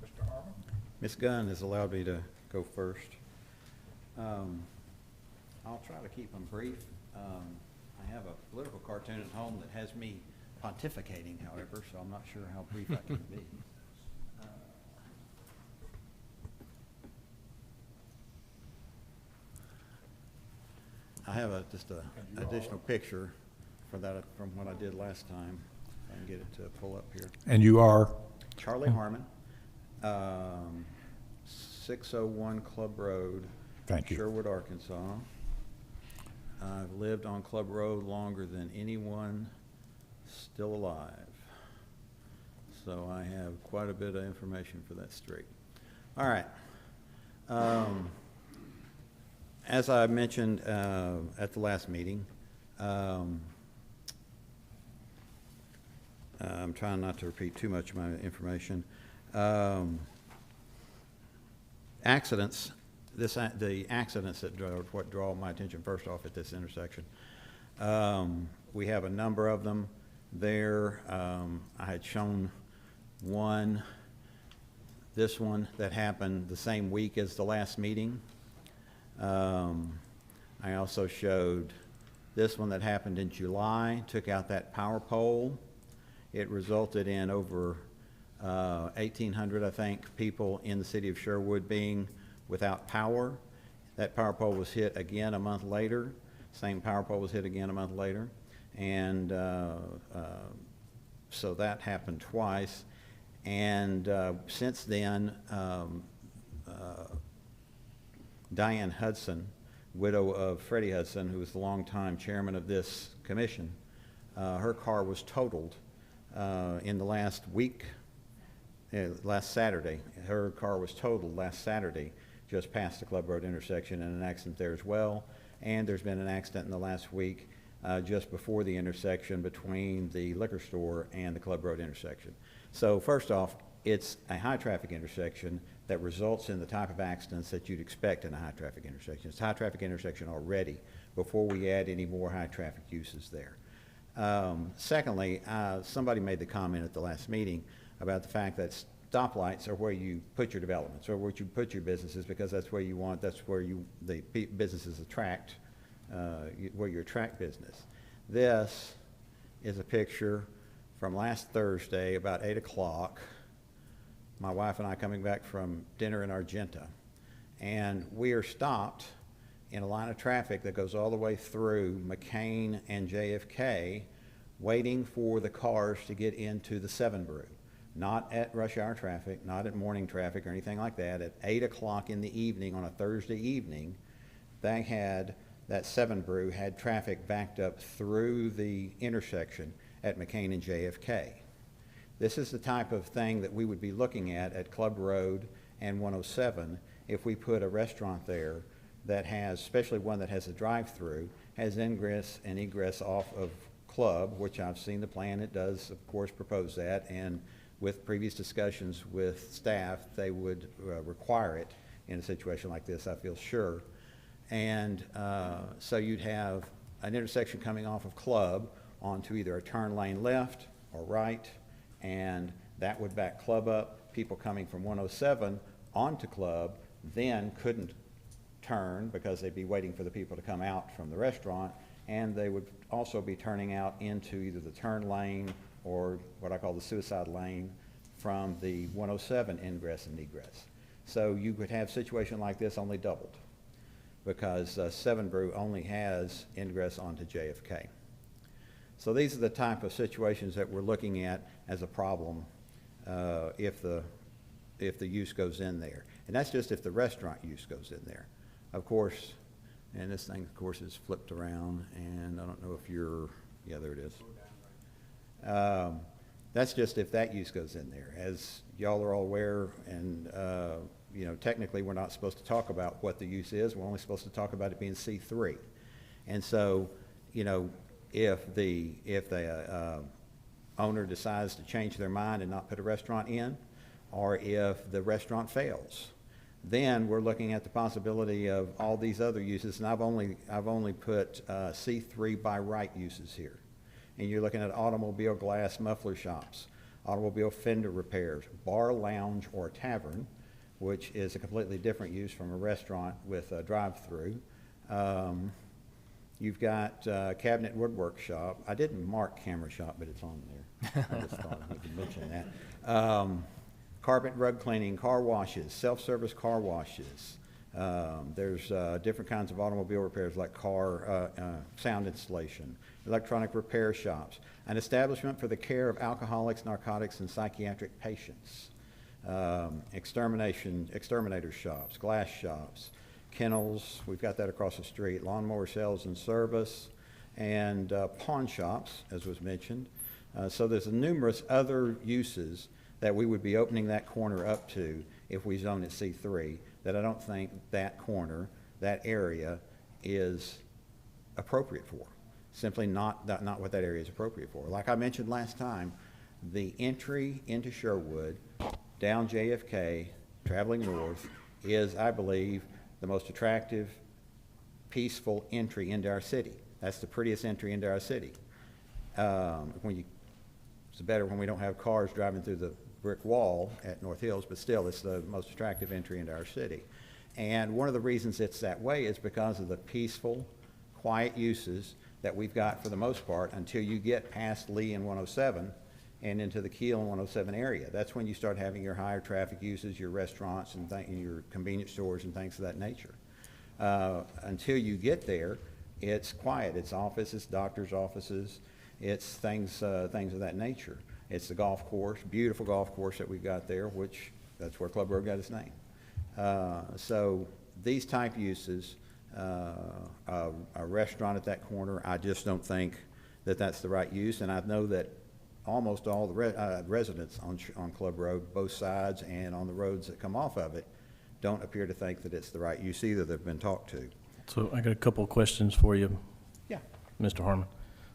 Mr. Harmon? Ms. Gunn has allowed me to go first. I'll try to keep them brief. I have a political cartoon at home that has me pontificating, however, so I'm not sure how brief I can be. I have just an additional picture for that from what I did last time. If I can get it to pull up here. And you are? Charlie Harmon, 601 Club Road. Thank you. Sherwood, Arkansas. I've lived on Club Road longer than anyone still alive. So I have quite a bit of information for that street. All right. As I mentioned at the last meeting, I'm trying not to repeat too much of my information. Accidents. The accidents that draw my attention first off at this intersection. We have a number of them. there. I had shown one, this one that happened the same week as the last meeting. I also showed this one that happened in July, took out that power pole. It resulted in over 1,800, I think, people in the city of Sherwood being without power. That power pole was hit again a month later. Same power pole was hit again a month later. And so that happened twice. And since then, Diane Hudson, widow of Freddie Hudson, who was the longtime chairman of this commission, her car was totaled in the last week, last Saturday. Her car was totaled last Saturday, just past the Club Road intersection, and an accident there as well. And there's been an accident in the last week just before the intersection between the liquor store and the Club Road intersection. So first off, it's a high-traffic intersection that results in the type of accidents that you'd expect in a high-traffic intersection. It's a high-traffic intersection already before we add any more high-traffic uses there. Secondly, somebody made the comment at the last meeting about the fact that stoplights are where you put your developments, or where you put your businesses, because that's where you want, that's where the businesses attract, where you attract business. This is a picture from last Thursday, about 8 o'clock. My wife and I coming back from dinner in Argenta, and we are stopped in a line of traffic that goes all the way through McCain and JFK, waiting for the cars to get into the 7 Brew. Not at rush hour traffic, not at morning traffic or anything like that. At 8 o'clock in the evening on a Thursday evening, they had, that 7 Brew had traffic backed up through the intersection at McCain and JFK. This is the type of thing that we would be looking at Club Road and 107 if we put a restaurant there that has, especially one that has a drive-through, has ingress and egress off of Club, which I've seen the plan. It does, of course, propose that, and with previous discussions with staff, they would require it in a situation like this, I feel sure. And so you'd have an intersection coming off of Club onto either a turn lane left or right, and that would back Club up. People coming from 107 onto Club then couldn't turn because they'd be waiting for the people to come out from the restaurant, and they would also be turning out into either the turn lane or what I call the suicide lane from the 107 ingress and egress. So you could have a situation like this only doubled because 7 Brew only has ingress onto JFK. So these are the type of situations that we're looking at as a problem if the use goes in there. And that's just if the restaurant use goes in there. Of course, and this thing, of course, is flipped around, and I don't know if you're, yeah, there it is. That's just if that use goes in there. As y'all are all aware, and you know, technically we're not supposed to talk about what the use is. We're only supposed to talk about it being C3. And so, you know, if the owner decides to change their mind and not put a restaurant in, or if the restaurant fails, then we're looking at the possibility of all these other uses. And I've only put C3 by right uses here. And you're looking at automobile glass muffler shops, automobile fender repairs, bar, lounge, or tavern, which is a completely different use from a restaurant with a drive-through. You've got cabinet woodwork shop. I didn't mark camera shop, but it's on there. I just thought I could mention that. Carpet rug cleaning, car washes, self-service car washes. There's different kinds of automobile repairs like car sound installation, electronic repair shops, an establishment for the care of alcoholics, narcotics, and psychiatric patients, exterminator shops, glass shops, kennels, we've got that across the street, lawnmower sales and service, and pawn shops, as was mentioned. So there's numerous other uses that we would be opening that corner up to if we zone it C3, that I don't think that corner, that area is appropriate for. Simply not what that area is appropriate for. Like I mentioned last time, the entry into Sherwood, down JFK, traveling north, is, I believe, the most attractive, peaceful entry into our city. That's the prettiest entry into our city. When you It's better when we don't have cars driving through the brick wall at North Hills, but still, it's the most attractive entry into our city. And one of the reasons it's that way is because of the peaceful, quiet uses that we've got for the most part until you get past Lee and 107 and into the Keel and 107 area. That's when you start having your higher traffic uses, your restaurants and your convenience stores and things of that nature. Until you get there, it's quiet. It's offices, doctors' offices. It's things of that nature. It's the golf course, beautiful golf course that we've got there, which that's where Club Road got its name. So these type uses, a restaurant at that corner, I just don't think that that's the right use. And I know that almost all the residents on Club Road, both sides and on the roads that come off of it, don't appear to think that it's the right use either. They've been talked to. So I got a couple of questions for you. Yeah. Mr. Harmon.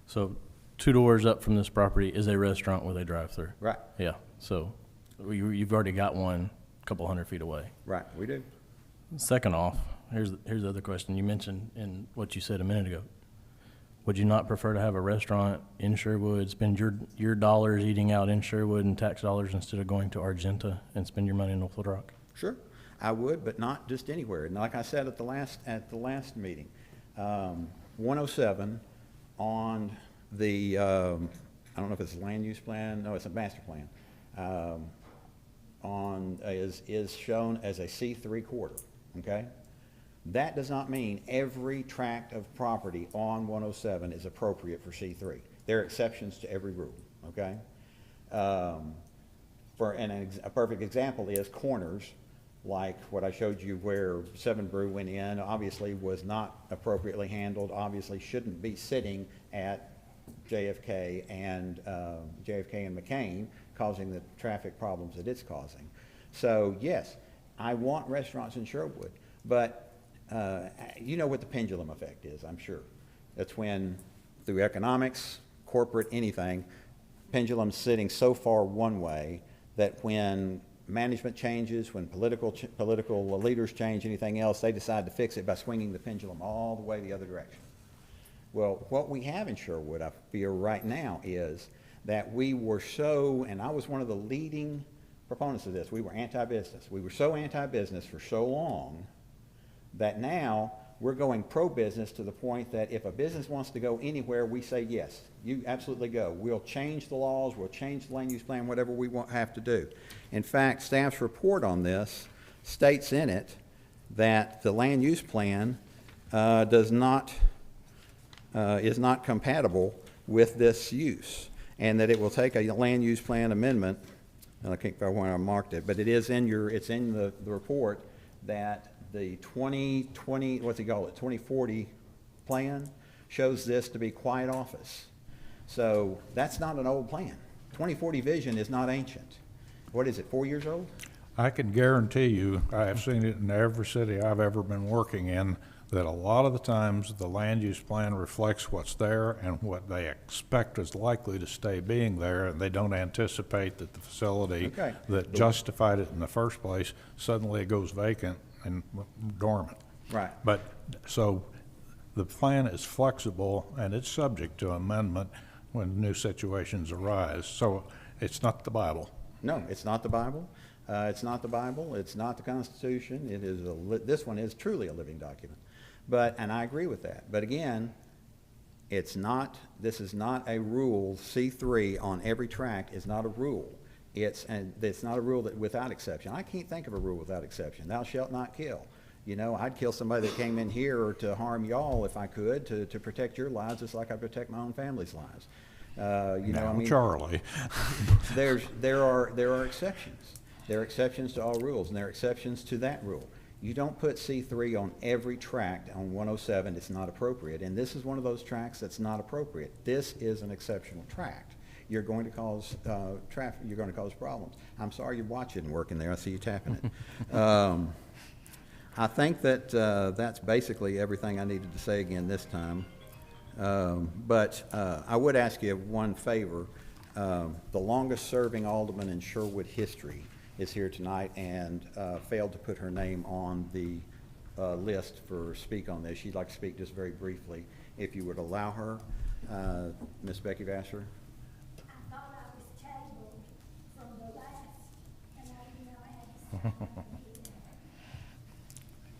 So 2 doors up from this property is a restaurant with a drive-through. Right. Yeah. So you've already got one a couple hundred feet away. Right, we do. Second off, here's the other question. You mentioned in what you said a minute ago. Would you not prefer to have a restaurant in Sherwood, spend your dollars eating out in Sherwood and tax dollars instead of going to Argenta and spend your money in North Little Rock? Sure, I would, but not just anywhere. And like I said at the last meeting, 107 on the I don't know if it's a land use plan. No, it's a master plan. Is shown as a C3 quarter. Okay, that does not mean every tract of property on 107 is appropriate for C3. There are exceptions to every rule. Okay, a perfect example is corners, like what I showed you where 7 Brew went in, obviously was not appropriately handled, obviously shouldn't be sitting at JFK and McCain, causing the traffic problems that it's causing. So yes, I want restaurants in Sherwood, but you know what the pendulum effect is, I'm sure. That's when, through economics, corporate, anything, pendulum's sitting so far one way that when management changes, when political leaders change, anything else, they decide to fix it by swinging the pendulum all the way the other direction. Well, what we have in Sherwood, I feel right now, is that we were so, and I was one of the leading proponents of this, we were anti-business. We were so anti-business for so long that now we're going pro-business to the point that if a business wants to go anywhere, we say, yes, you absolutely go. We'll change the laws, we'll change the land use plan, whatever we have to do. In fact, staff's report on this states in it that the land use plan is not compatible with this use, and that it will take a land use plan amendment, and I can't remember when I marked it, but it is in the report that the 2040 plan shows this to be quiet office. So that's not an old plan. 2040 vision is not ancient. What is it, 4 years old? I can guarantee you, I have seen it in every city I've ever been working in, that a lot of the times the land use plan reflects what's there and what they expect is likely to stay being there, and they don't anticipate that the facility that justified it in the first place suddenly goes vacant and dormant. Right. But, so, the plan is flexible and it's subject to amendment when new situations arise. So, it's not the Bible. No, it's not the Bible. It's not the Bible. It's not the Constitution. It is this one is truly a living document. And I agree with that. But again, this is not a rule. C3 on every tract is not a rule. It's not a rule that without exception. I can't think of a rule without exception. Thou shalt not kill. You know, I'd kill somebody that came in here to harm y'all if I could, to protect your lives, just like I protect my own family's lives. Charlie. there are exceptions. There are exceptions to all rules, and there are exceptions to that rule. You don't put C3 on every tract on 107. It's not appropriate, and this is one of those tracts that's not appropriate. This is an exceptional tract. You're going to cause traffic. You're going to cause problems. I'm sorry your watch isn't working there. I see you tapping it. I think that that's basically everything I needed to say again this time. But I would ask you one favor. The longest-serving alderman in Sherwood history is here tonight and failed to put her name on the list for speak on this. She'd like to speak just very briefly. If you would allow her, Miss Becky Vassar. I thought I was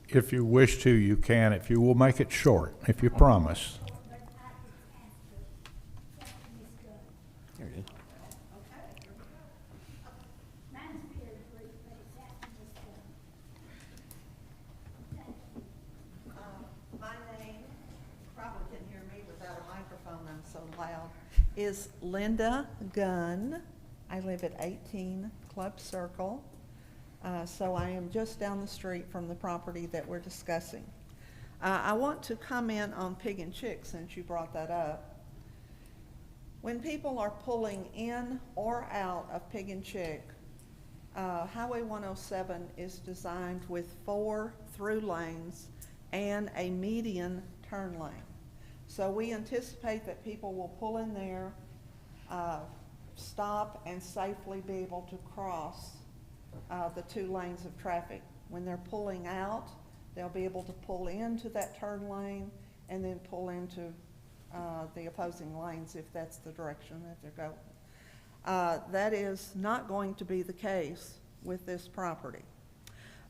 If you wish to, you can, if you will make it short, if you promise. There it is. My name, probably can hear me without a microphone, I'm so loud, is Linda Gunn. I live at 18 Club Circle, so I am just down the street from the property that we're discussing. I want to comment on Pig and Chick since you brought that up. When people are pulling in or out of Pig and Chick, Highway 107 is designed with 4 through lanes and a median turn lane. So we anticipate that people will pull in there, stop, and safely be able to cross the 2 lanes of traffic. When they're pulling out, they'll be able to pull into that turn lane and then pull into the opposing lanes if that's the direction that they're going. That is not going to be the case with this property.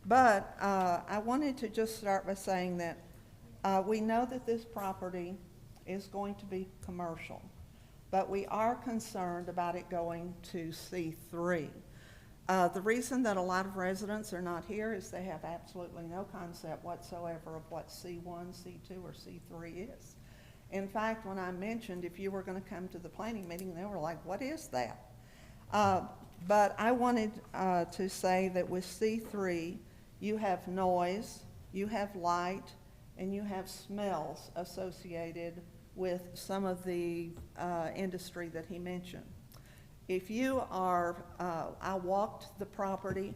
But I wanted to just start by saying that we know that this property is going to be commercial, but we are concerned about it going to C3. The reason that a lot of residents are not here is they have absolutely no concept whatsoever of what C1, C2, or C3 is. In fact, when I mentioned if you were going to come to the planning meeting, they were like, what is that? But I wanted to say that with C3, you have noise, you have light, and you have smells associated with some of the industry that he mentioned. If you are, I walked the property,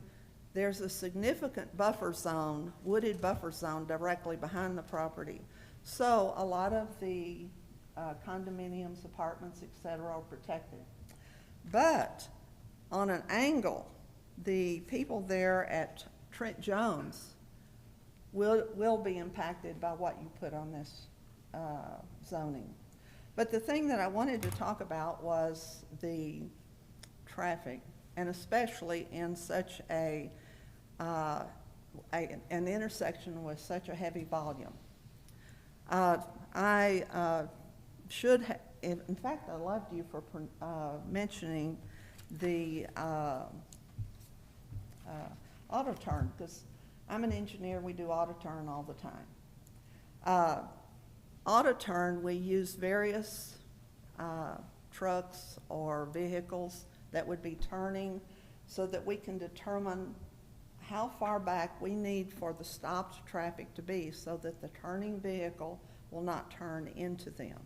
there's a significant buffer zone, wooded buffer zone directly behind the property. So a lot of the condominiums, apartments, et cetera, are protected. But on an angle, the people there at Trent Jones will be impacted by what you put on this zoning. But the thing that I wanted to talk about was the traffic, and especially in such an intersection with such a heavy volume. I should have, in fact, I loved you for mentioning the auto turn, because I'm an engineer, we do auto turn all the time. Auto turn, we use various trucks or vehicles that would be turning so that we can determine how far back we need for the stopped traffic to be so that the turning vehicle will not turn into them.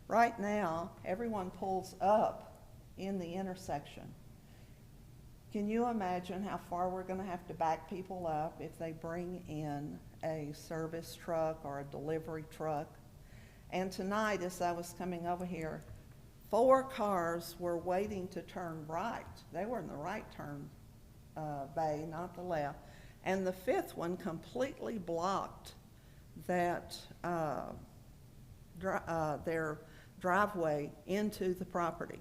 Right now, everyone pulls up in the intersection. Can you imagine how far we're going to have to back people up if they bring in a service truck or a delivery truck? And tonight, as I was coming over here, 4 cars were waiting to turn right. They were in the right turn bay, not the left. And the 5th one completely blocked that their driveway into the property.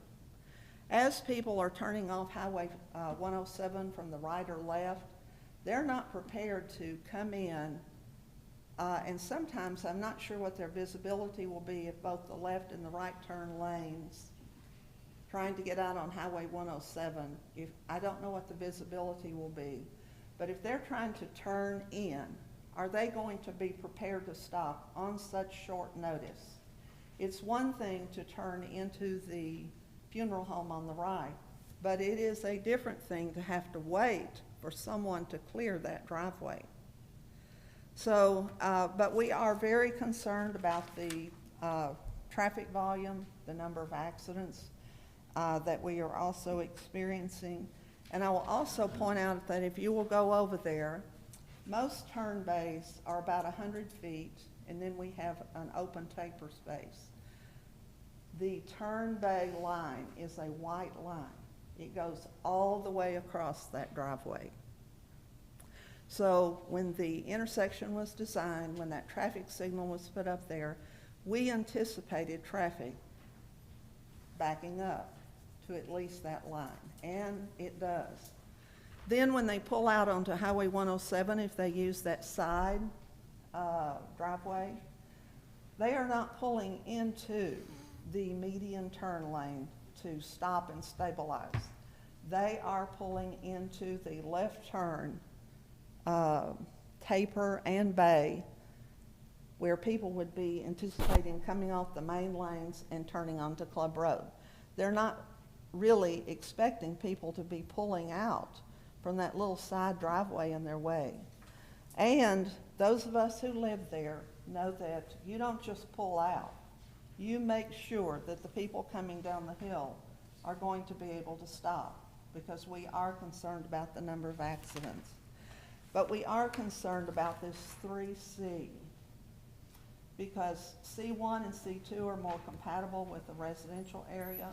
As people are turning off Highway 107 from the right or left, they're not prepared to come in, and sometimes I'm not sure what their visibility will be if both the left and the right turn lanes trying to get out on Highway 107. I don't know what the visibility will be, but if they're trying to turn in, are they going to be prepared to stop on such short notice? It's one thing to turn into the funeral home on the right, but it is a different thing to have to wait for someone to clear that driveway. So, but we are very concerned about the traffic volume, the number of accidents that we are also experiencing. And I will also point out that if you will go over there, most turn bays are about 100 feet, and then we have an open taper space. The turn bay line is a white line. It goes all the way across that driveway. So when the intersection was designed, when that traffic signal was put up there, we anticipated traffic backing up to at least that line, and it does. Then when they pull out onto Highway 107, if they use that side driveway, they are not pulling into the median turn lane to stop and stabilize. They are pulling into the left turn, taper and bay, where people would be anticipating coming off the main lanes and turning onto Club Road. They're not really expecting people to be pulling out from that little side driveway in their way. And those of us who live there know that you don't just pull out. You make sure that the people coming down the hill are going to be able to stop, because we are concerned about the number of accidents. But we are concerned about this 3C, because C1 and C2 are more compatible with the residential area,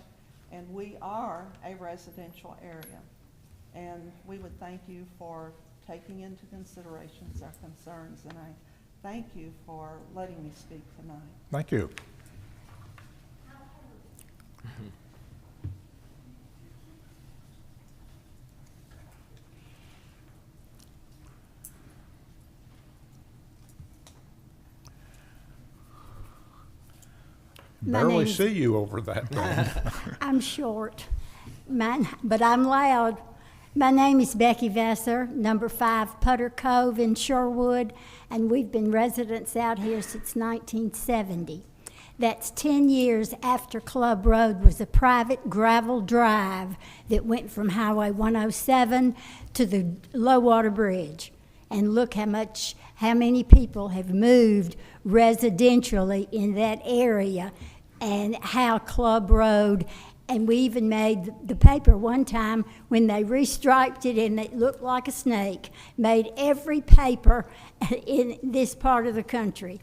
and we are a residential area. And we would thank you for taking into consideration our concerns, and I thank you for letting me speak tonight. Thank you. My Barely name's- see you over that thing. I'm short, but I'm loud. My name is Becky Vesser, number 5 Putter Cove in Sherwood, and we've been residents out here since 1970. That's 10 years after Club Road was a private gravel drive that went from Highway 107 to the low water bridge. And look how many people have moved residentially in that area, and how Club Road, and we even made the paper one time when they restriped it and it looked like a snake, made every paper in this part of the country.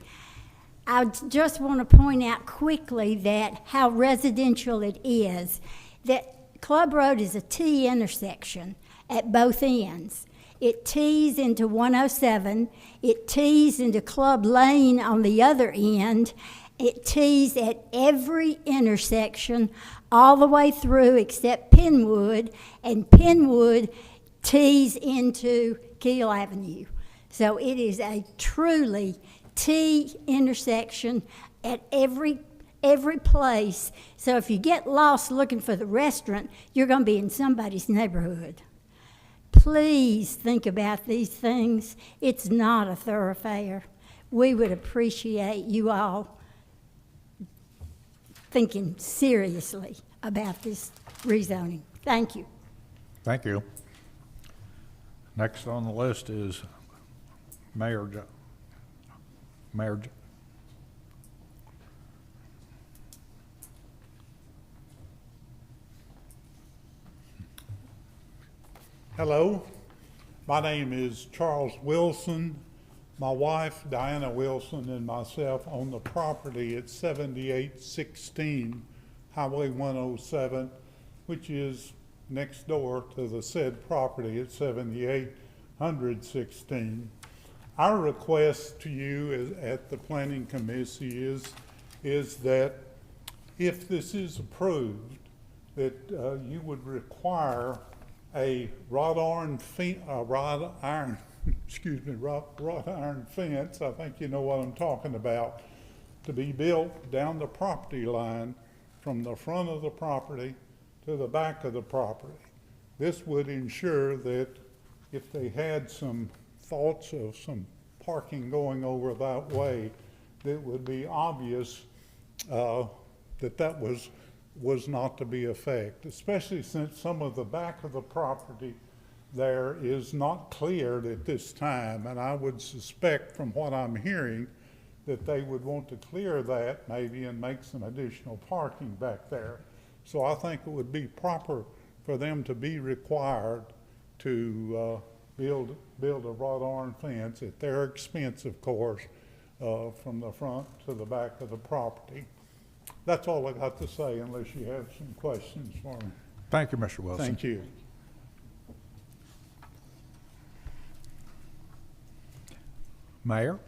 I just want to point out quickly that how residential it is, that Club Road is a T intersection at both ends. It tees into 107, it tees into Club Lane on the other end, it tees at every intersection all the way through except Penwood, and Penwood tees into Keel Avenue. So it is a truly T intersection at every place. So if you get lost looking for the restaurant, you're going to be in somebody's neighborhood. Please think about these things. It's not a thoroughfare. We would appreciate you all thinking seriously about this rezoning. Thank you. Thank you. Next on the list is Mayor Hello, my name is Charles Wilson. My wife, Diana Wilson, and myself own the property at 7816 Highway 107, which is next door to the said property at 7816. Our request to you at the Planning Committee is that if this is approved, that you would require a wrought iron fence, I think you know what I'm talking about, to be built down the property line from the front of the property to the back of the property. This would ensure that if they had some thoughts of some parking going over that way, that it would be obvious that was not to be effect, especially since some of the back of the property there is not cleared at this time, and I would suspect from what I'm hearing that they would want to clear that maybe and make some additional parking back there. So I think it would be proper for them to be required to build a wrought iron fence at their expense, of course, from the front to the back of the property. That's all I got to say, unless you have some questions for me. Thank you, Mr. Wilson. Thank you. Mayor?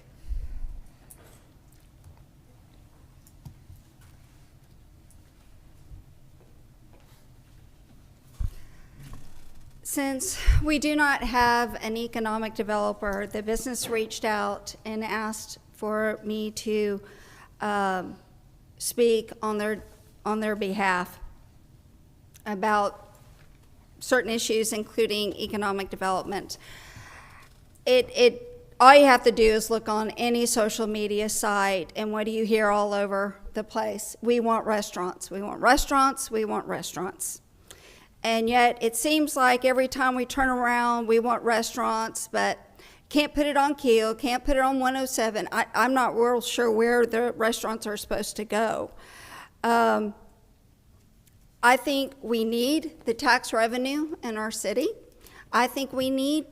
Since we do not have an economic developer, the business reached out and asked for me to speak on their behalf about certain issues, including economic development. All you have to do is look on any social media site, and what do you hear all over the place? We want restaurants. We want restaurants. We want restaurants. And yet it seems like every time we turn around, we want restaurants, but can't put it on Keel, can't put it on 107. I'm not real sure where the restaurants are supposed to go. I think we need the tax revenue in our city. I think we need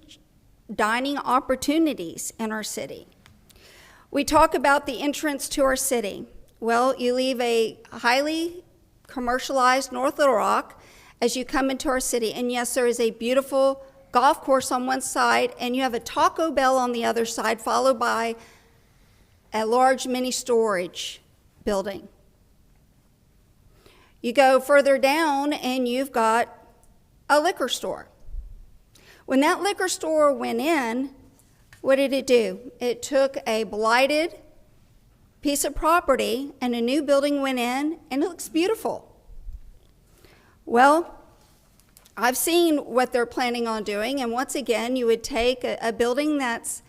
dining opportunities in our city. We talk about the entrance to our city. Well, you leave a highly commercialized North Little Rock as you come into our city, and yes, there is a beautiful golf course on one side, and you have a Taco Bell on the other side, followed by a large mini storage building. You go further down, and you've got a liquor store. When that liquor store went in, what did it do? It took a blighted piece of property, and a new building went in, and it looks beautiful. Well, I've seen what they're planning on doing, and once again, you would take a building that's,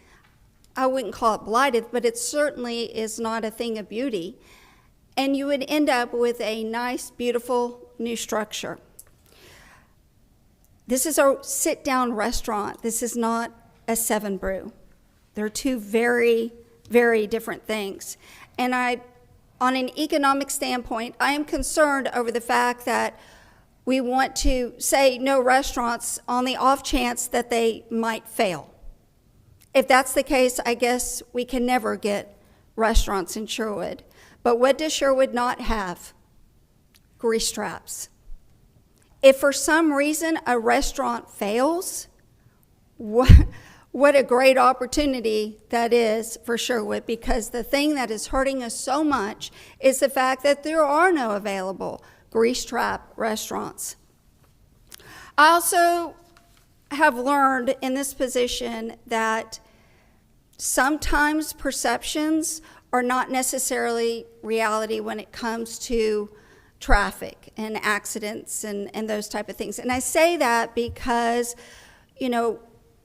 I wouldn't call it blighted, but it certainly is not a thing of beauty, and you would end up with a nice, beautiful new structure. This is a sit-down restaurant. This is not a 7 Brew. They're two very, very different things. And on an economic standpoint, I am concerned over the fact that we want to say no restaurants on the off chance that they might fail. If that's the case, I guess we can never get restaurants in Sherwood. But what does Sherwood not have? Grease traps. If for some reason a restaurant fails, what a great opportunity that is for Sherwood, because the thing that is hurting us so much is the fact that there are no available grease trap restaurants. I also have learned in this position that sometimes perceptions are not necessarily reality when it comes to traffic and accidents and those type of things. And I say that because,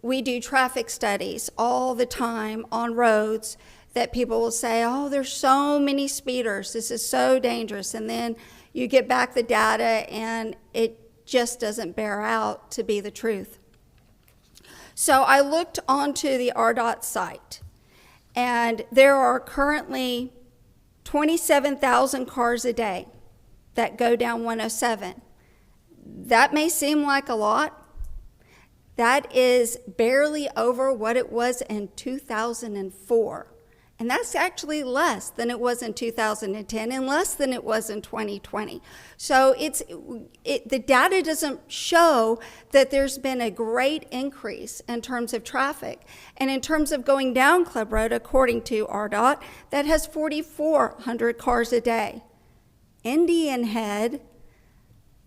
we do traffic studies all the time on roads that people will say, oh, there's so many speeders, this is so dangerous. And then you get back the data and it just doesn't bear out to be the truth. So I looked onto the RDOT site, and there are currently 27,000 cars a day that go down 107. That may seem like a lot. That is barely over what it was in 2004. And that's actually less than it was in 2010 and less than it was in 2020. So the data doesn't show that there's been a great increase in terms of traffic. And in terms of going down Club Road, according to RDOT, that has 4,400 cars a day. Indian Head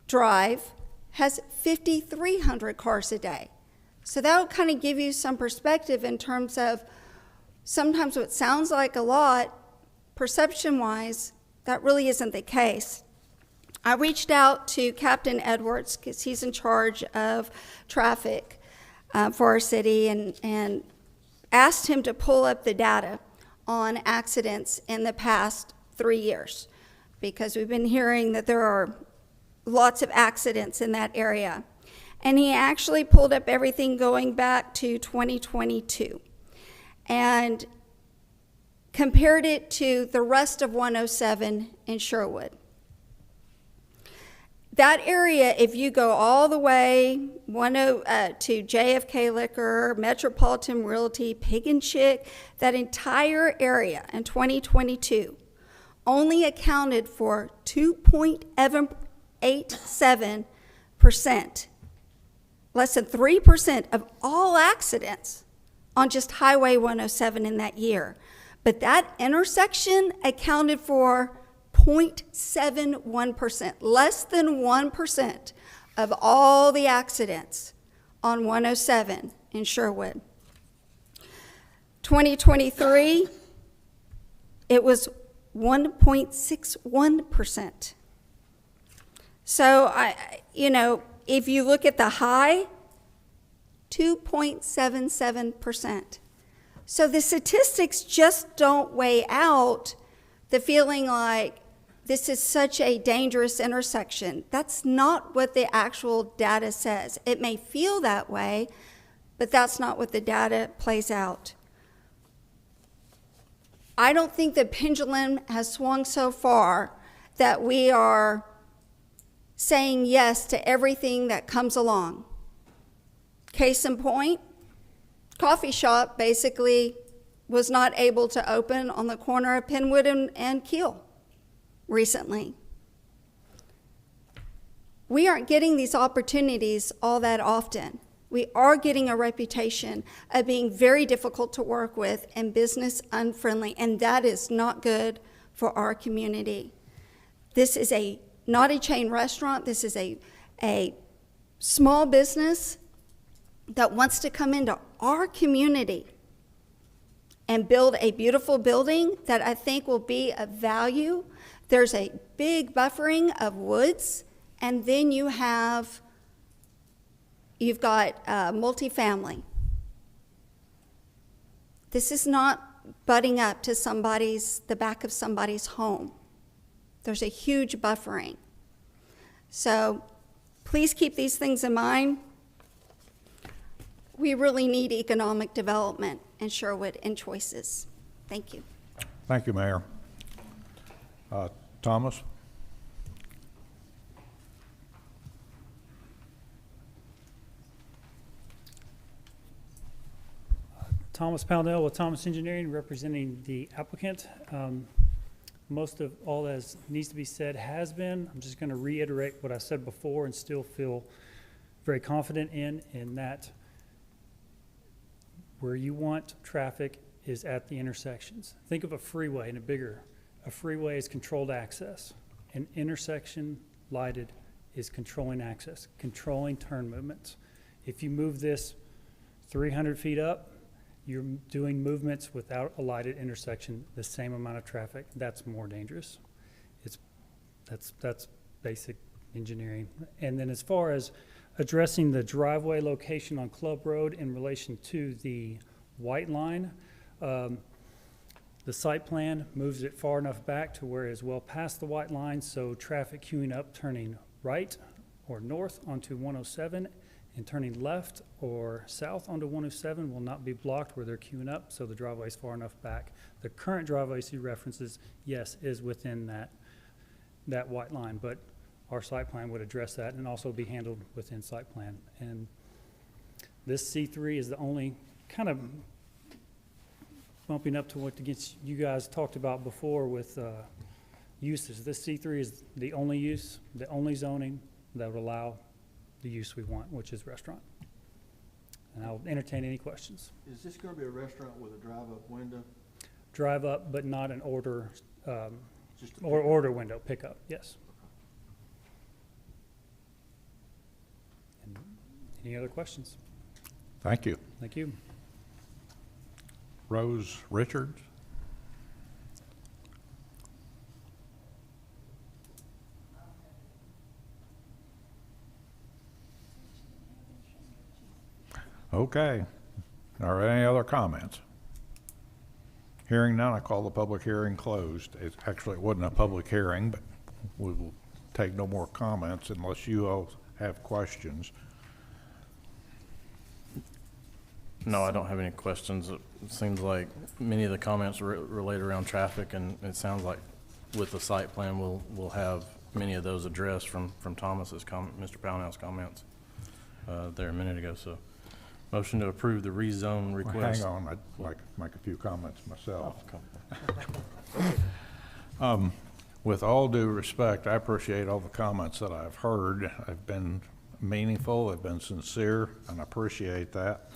Drive has 5,300 cars a day. So that'll kind of give you some perspective in terms of sometimes what sounds like a lot, perception-wise, that really isn't the case. I reached out to Captain Edwards, because he's in charge of traffic for our city, and asked him to pull up the data on accidents in the past 3 years, because we've been hearing that there are lots of accidents in that area. And he actually pulled up everything going back to 2022 and compared it to the rest of 107 in Sherwood. That area, if you go all the way to JFK Liquor, Metropolitan Realty, Pig and Chick, that entire area in 2022 only accounted for 2.87%, less than 3% of all accidents on just Highway 107 in that year. But that intersection accounted for 0.71%, less than 1% of all the accidents on 107 in Sherwood. 2023, it was 1.61%. So if you look at the high, 2.77%. So the statistics just don't weigh out the feeling like this is such a dangerous intersection. That's not what the actual data says. It may feel that way, but that's not what the data plays out. I don't think the pendulum has swung so far that we are saying yes to everything that comes along. Case in point, coffee shop basically was not able to open on the corner of Penwood and Keel recently. We aren't getting these opportunities all that often. We are getting a reputation of being very difficult to work with and business unfriendly, and that is not good for our community. This is not a chain restaurant. This is a small business that wants to come into our community and build a beautiful building that I think will be of value. There's a big buffering of woods, and then you've got multifamily. This is not butting up to the back of somebody's home. There's a huge buffering. So please keep these things in mind. We really need economic development in Sherwood and choices. Thank you. Thank you, Mayor. Thomas? Thomas Pownell with Thomas Engineering, representing the applicant. Most of all that needs to be said has been. I'm just going to reiterate what I said before and still feel very confident in that where you want traffic is at the intersections. Think of a freeway and a freeway is controlled access. An intersection lighted is controlling access, controlling turn movements. If you move this 300 feet up, you're doing movements without a lighted intersection, the same amount of traffic. That's more dangerous. That's basic engineering. And then as far as addressing the driveway location on Club Road in relation to the white line, the site plan moves it far enough back to where it is well past the white line, so traffic queuing up turning right or north onto 107 and turning left or south onto 107 will not be blocked where they're queuing up, so the driveway is far enough back. The current driveway he references, yes, is within that white line, but our site plan would address that and also be handled within site plan. And this C3 is the only kind of bumping up to what you guys talked about before with uses. This C3 is the only use, the only zoning that would allow the use we want, which is restaurant. And I'll entertain any questions. Is this going to be a restaurant with a drive-up window? Drive up, but not an order, or order window, pickup, yes. And any other questions? Thank you. Thank you. Rose Richards? Okay. Are there any other comments? Hearing none, I call the public hearing closed. It wasn't a public hearing, but we will take no more comments unless you all have questions. No, I don't have any questions. It seems like many of the comments relate around traffic, and it sounds like with the site plan, we'll have many of those addressed from Thomas's comment, Mr. Pownell's comments there a minute ago. So, motion to approve the rezone request. Well, hang on, I'd like to make a few comments myself. With all due respect, I appreciate all the comments that I've heard. They've been meaningful, they've been sincere, and I appreciate that.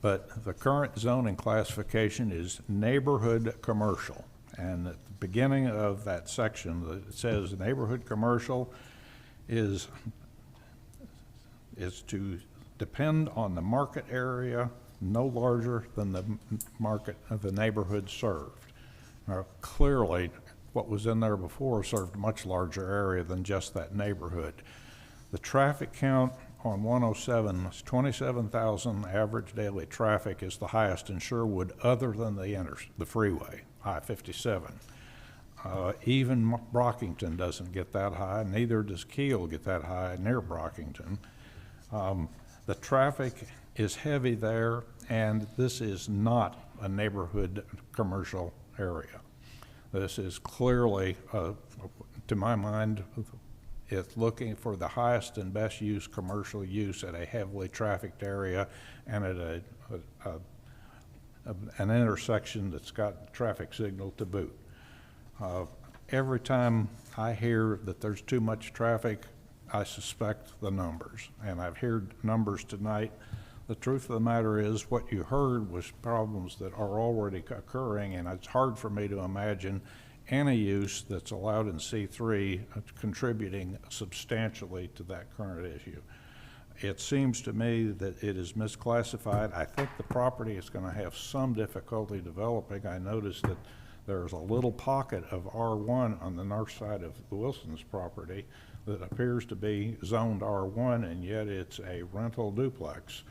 But the current zoning classification is neighborhood commercial. And at the beginning of that section, it says neighborhood commercial is to depend on the market area, no larger than the market of the neighborhood served. Now, clearly, what was in there before served a much larger area than just that neighborhood. The traffic count on 107 is 27,000 average daily traffic, is the highest in Sherwood other than the freeway, I-57. Even Brockington doesn't get that high, neither does Kiel get that high near Brockington. The traffic is heavy there, and this is not a neighborhood commercial area. This is clearly, to my mind, it's looking for the highest and best use commercial use at a heavily trafficked area and at an intersection that's got traffic signal to boot. Every time I hear that there's too much traffic, I suspect the numbers, and I've heard numbers tonight. The truth of the matter is what you heard was problems that are already occurring, and it's hard for me to imagine any use that's allowed in C3 contributing substantially to that current issue. It seems to me that it is misclassified. I think the property is going to have some difficulty developing. I noticed that there's a little pocket of R1 on the north side of the Wilson's property that appears to be zoned R1, and yet it's a rental duplex.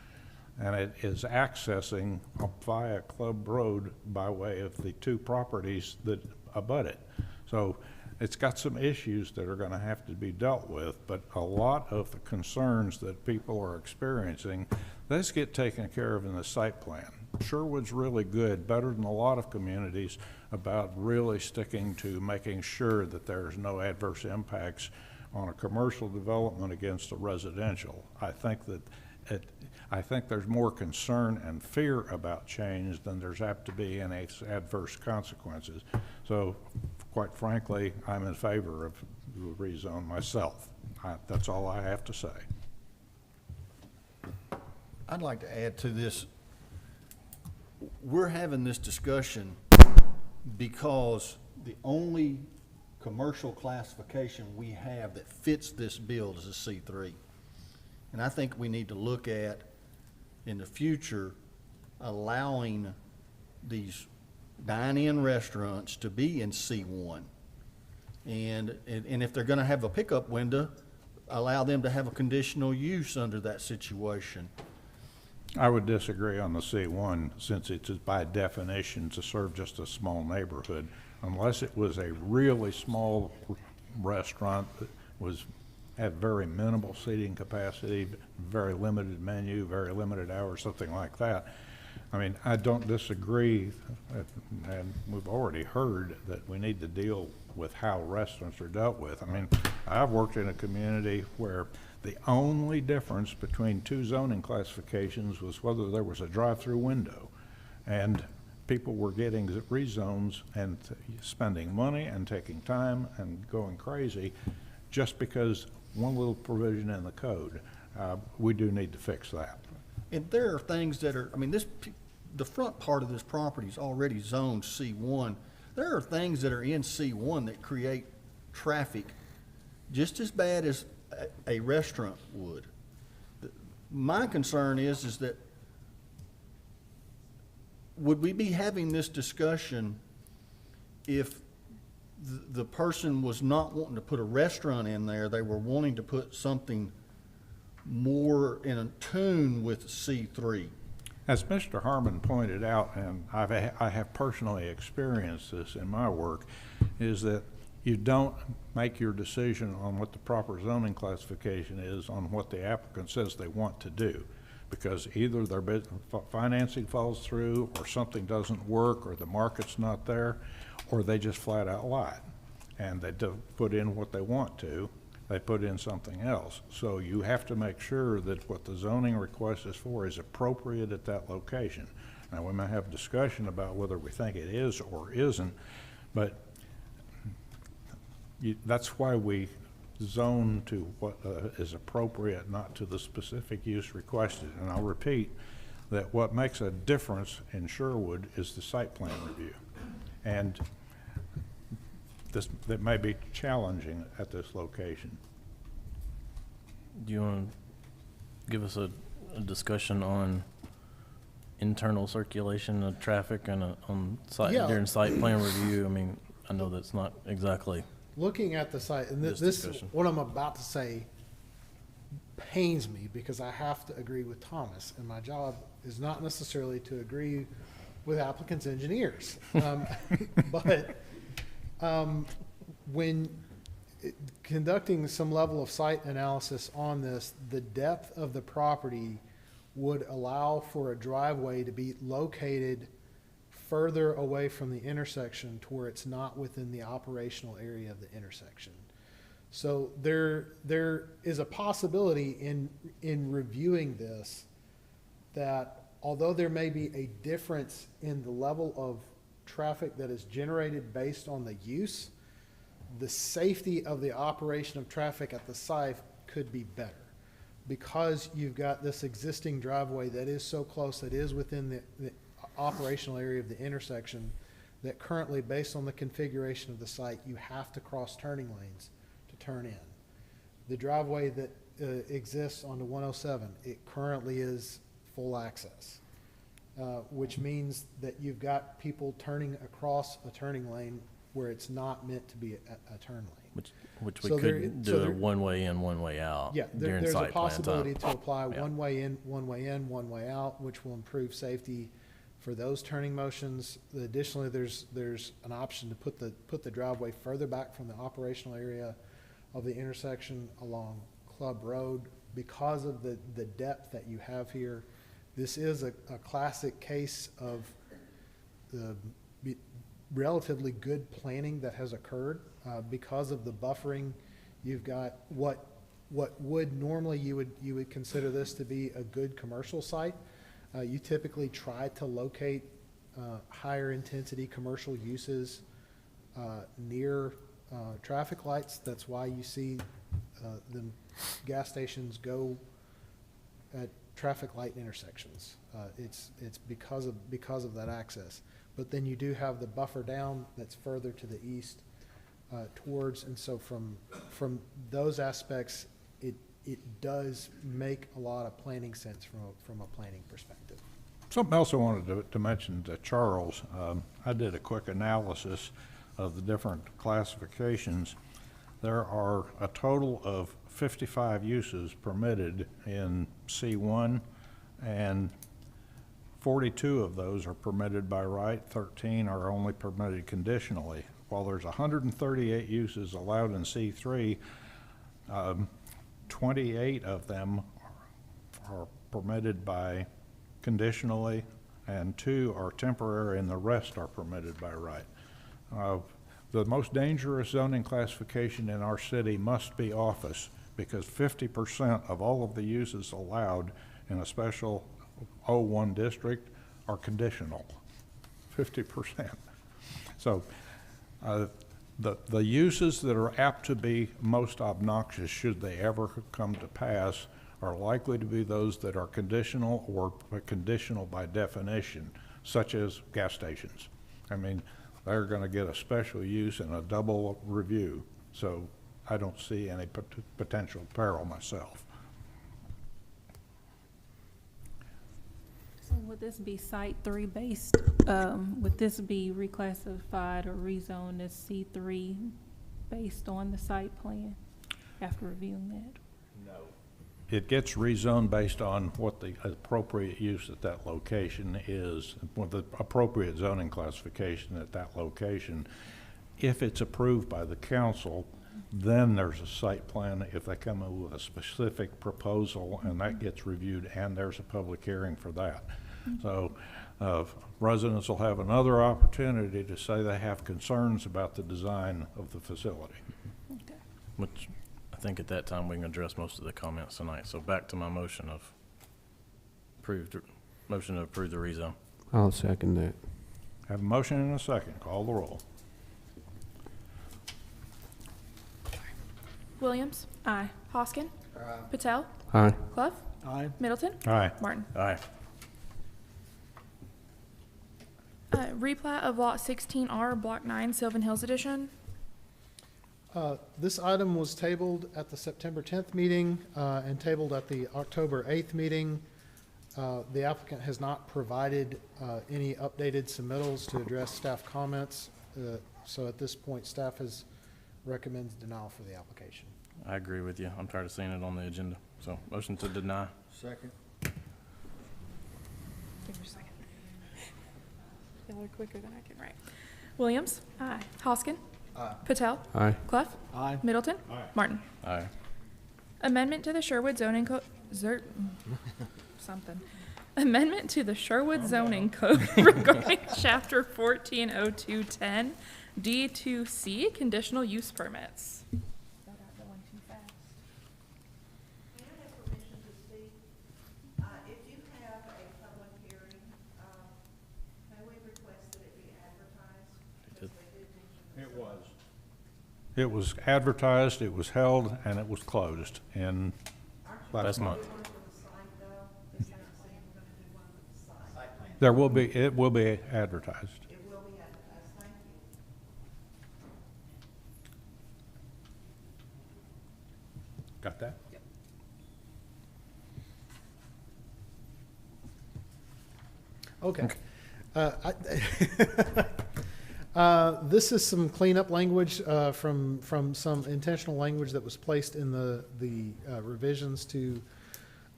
And it is accessing via Club Road by way of the two properties that abut it. So it's got some issues that are going to have to be dealt with, but a lot of the concerns that people are experiencing, those get taken care of in the site plan. Sherwood's really good, better than a lot of communities, about really sticking to making sure that there's no adverse impacts on a commercial development against a residential. I think there's more concern and fear about change than there's apt to be any adverse consequences. So, quite frankly, I'm in favor of the rezone myself. That's all I have to say. I'd like to add to this. We're having this discussion because the only commercial classification we have that fits this bill is a C3. And I think we need to look at, in the future, allowing these dine-in restaurants to be in C1. And if they're gonna have a pickup window, allow them to have a conditional use under that situation. I would disagree on the C1, since it's by definition to serve just a small neighborhood. Unless it was a really small restaurant that had very minimal seating capacity, very limited menu, very limited hours, something like that. I mean, I don't disagree, and we've already heard that we need to deal with how restaurants are dealt with. I mean, I've worked in a community where the only difference between two zoning classifications was whether there was a drive-through window. And people were getting rezones and spending money and taking time and going crazy just because one little provision in the code. We do need to fix that. And there are things that are, I mean, the front part of this property is already zoned C1. There are things that are in C1 that create traffic just as bad as a restaurant would. My concern is that would we be having this discussion if the person was not wanting to put a restaurant in there, they were wanting to put something more in tune with C3? As Mr. Harmon pointed out, and I have personally experienced this in my work, is that you don't make your decision on what the proper zoning classification is on what the applicant says they want to do, because either their financing falls through, or something doesn't work, or the market's not there, or they just flat out lie. And they don't put in what they want to, they put in something else. So you have to make sure that what the zoning request is for is appropriate at that location. Now, we may have discussion about whether we think it is or isn't, but that's why we zone to what is appropriate, not to the specific use requested. And I'll repeat that what makes a difference in Sherwood is the site plan review. And that may be challenging at this location. Do you want to give us a a discussion on internal circulation of traffic and on site, Yeah. during site plan review? I mean, I know that's not exactly, Looking at the site, and This this, discussion. what I'm about to say pains me because I have to agree with Thomas, and my job is not necessarily to agree with applicants' engineers. But when conducting some level of site analysis on this, the depth of the property would allow for a driveway to be located further away from the intersection to where it's not within the operational area of the intersection. So there is a possibility in reviewing this that although there may be a difference in the level of traffic that is generated based on the use, the safety of the operation of traffic at the site could be better. Because you've got this existing driveway that is so close, that is within the operational area of the intersection, that currently, based on the configuration of the site, you have to cross turning lanes to turn in. The driveway that exists onto 107, it currently is full access, which means that you've got people turning across a turning lane where it's not meant to be a turn lane. which we So there- could so do a there- one-way in, one-way out Yeah, during there's a site plan possibility time. to apply Yeah. one way in, one way in, one way out, which will improve safety for those turning motions. Additionally, there's an option to put the driveway further back from the operational area of the intersection along Club Road. Because of the depth that you have here, this is a classic case of the relatively good planning that has occurred. Because of the buffering, you've got what would normally you would consider this to be a good commercial site. You typically try to locate higher intensity commercial uses near traffic lights. That's why you see the gas stations go at traffic light intersections. It's because of that access. But then you do have the buffer down that's further to the east towards, and so from those aspects, it does make a lot of planning sense from a planning perspective. Something else I wanted to mention to Charles, I did a quick analysis of the different classifications. There are a total of 55 uses permitted in C1, and 42 of those are permitted by right, 13 are only permitted conditionally. While there's 138 uses allowed in C3, 28 of them are permitted by conditionally, and 2 are temporary, and the rest are permitted by right. The most dangerous zoning classification in our city must be office, because 50% of all of the uses allowed in a special O1 district are conditional, 50%. So the uses that are apt to be most obnoxious, should they ever come to pass, are likely to be those that are conditional or conditional by definition, such as gas stations. I mean, they're going to get a special use and a double review, so I don't see any potential peril myself. So would this be Site 3 based? Would this be reclassified or rezoned as C3 based on the site plan after reviewing that? No. It gets rezoned based on what the appropriate use at that location is, what the appropriate zoning classification at that location. If it's approved by the council, then there's a site plan if they come in with a specific proposal, and that gets reviewed, and there's a public hearing for that. So residents will have another opportunity to say they have concerns about the design of the facility. Okay. Which I think at that time we can address most of the comments tonight. So back to my motion to approve the rezone. I'll second that. Have a motion and a second. Call the roll. Williams. Aye. Hoskin. Patel. Aye. Clough. Aye. Middleton. Aye. Martin. Aye. Replat of Lot 16R, Block 9, Sylvan Hills Edition. This item was tabled at the September 10th meeting and tabled at the October 8th meeting. The applicant has not provided any updated submittals to address staff comments. So at this point, staff has recommends denial for the application. I agree with you. I'm tired of seeing it on the agenda. So motion to deny. Second. Give me a second. Y'all are quicker than I can write. Williams. Aye. Hoskin. Aye. Patel. Aye. Clough. Aye. Middleton. Aye. Martin. Aye. Amendment to the Sherwood zoning code, something. Amendment to the Sherwood zoning code regarding chapter 140210, D2C, conditional use permits. May I have permission to speak? If you have a public hearing, may we request that it be advertised? Because they did mention this. It was advertised, it was held, and it was closed in last Last month. One for the site though, this ain't saying we're gonna do one for the site. There will be, it will be advertised. It will be advertised, thank you. Got that? Okay. This is some cleanup language from some intentional language that was placed in the revisions to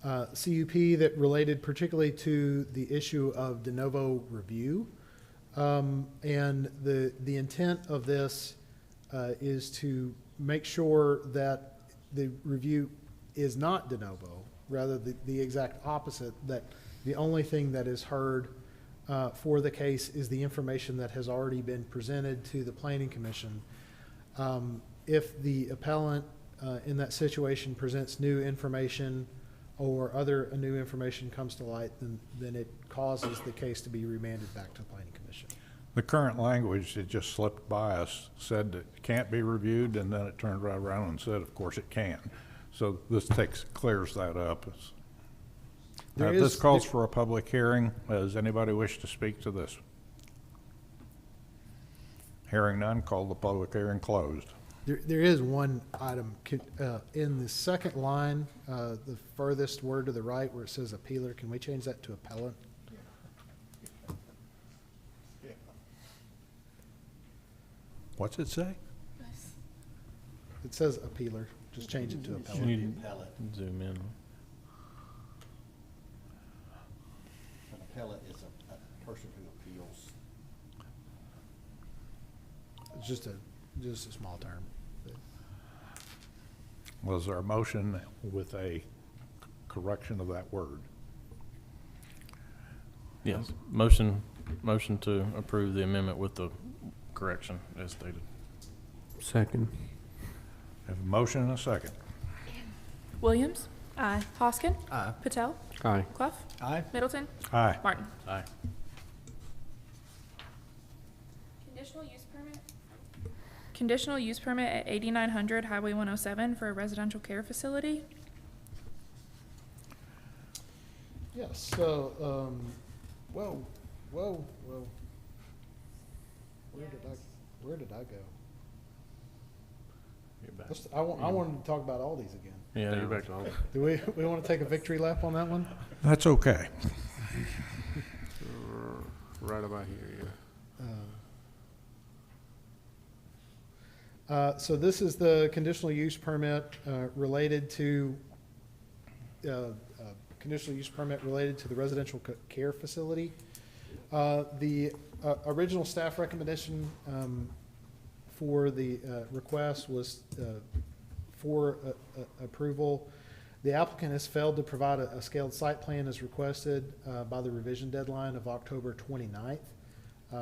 CUP that related particularly to the issue of de novo review. And the intent of this is to make sure that the review is not de novo, rather the exact opposite, that the only thing that is heard for the case is the information that has already been presented to the Planning Commission. If the appellant in that situation presents new information or other new information comes to light, then it causes the case to be remanded back to the Planning Commission. The current language that just slipped by us said that it can't be reviewed, and then it turned right around and said, of course, it can. So this clears that up. This calls for a public hearing. Does anybody wish to speak to this? Hearing none, call the public hearing closed. There is one item in the second line, the furthest word to the right where it says appealer. Can we change that to appellant? What's it say? It says appealer. Just change it to appellant. You need to zoom in. An appellate is a person who appeals. It's just a small term. Was there a motion with a correction of that word? Yes. Motion to approve the amendment with the correction as stated. Second. Have a motion and a second. Williams. Aye. Hoskin. Aye. Patel. Aye. Clough. Aye. Middleton. Aye. Martin. Aye. Conditional use permit. Conditional use permit at 8900 Highway 107 for a residential care facility. Yes, so, whoa. Where did I go? You're back. I wanted to talk about Aldi's again. Yeah, you're back to all. Do we want to take a victory lap on that one? That's okay. Right about here, yeah. So this is the conditional use permit related to the residential care facility. The original staff recommendation for the request was for approval. The applicant has failed to provide a scaled site plan as requested by the revision deadline of October 29th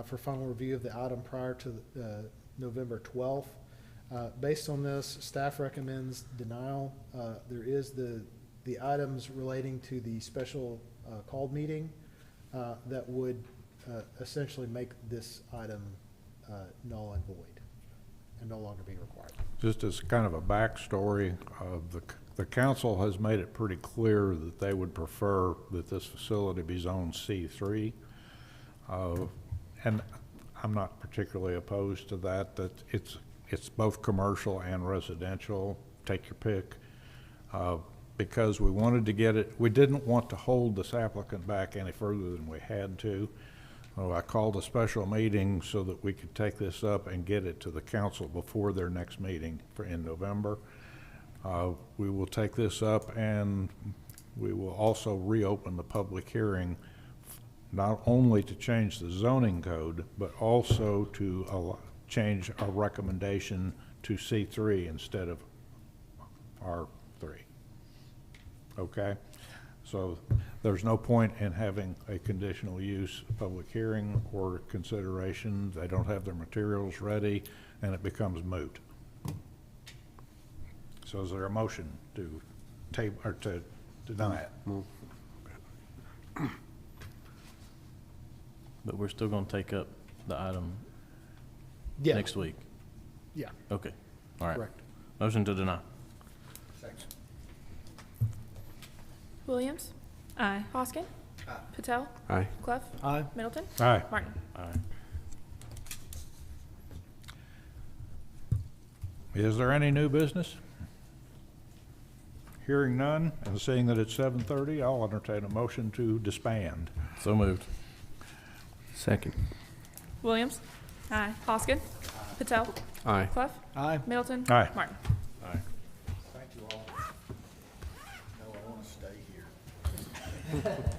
for final review of the item prior to November 12th. Based on this, staff recommends denial. There is the items relating to the special called meeting that would essentially make this item null and void and no longer be required. Just as kind of a backstory, the council has made it pretty clear that they would prefer that this facility be zoned C3. And I'm not particularly opposed to that, it's both commercial and residential, take your pick. because we wanted to get it, we didn't want to hold this applicant back any further than we had to. So I called a special meeting so that we could take this up and get it to the council before their next meeting in November. We will take this up, and we will also reopen the public hearing, not only to change the zoning code, but also to change our recommendation to C3 instead of R3. Okay? So there's no point in having a conditional use public hearing or consideration. They don't have their materials ready, and it becomes moot. So is there a motion to table, or to deny it? But we're still gonna take up the item Yeah. next week? Yeah, Okay, all right. correct. Motion to deny. Williams? Aye. Hoskin? Patel? Aye. Clef? Aye. Middleton? Aye. Martin? Aye. Is there any new business? Hearing none, and seeing that it's 7:30, I'll entertain a motion to disband. So moved. Second. Williams? Aye. Hoskin? Patel? Aye. Clef? Aye. Middleton? Aye. Martin? Aye. Thank you all. No, I want to stay here.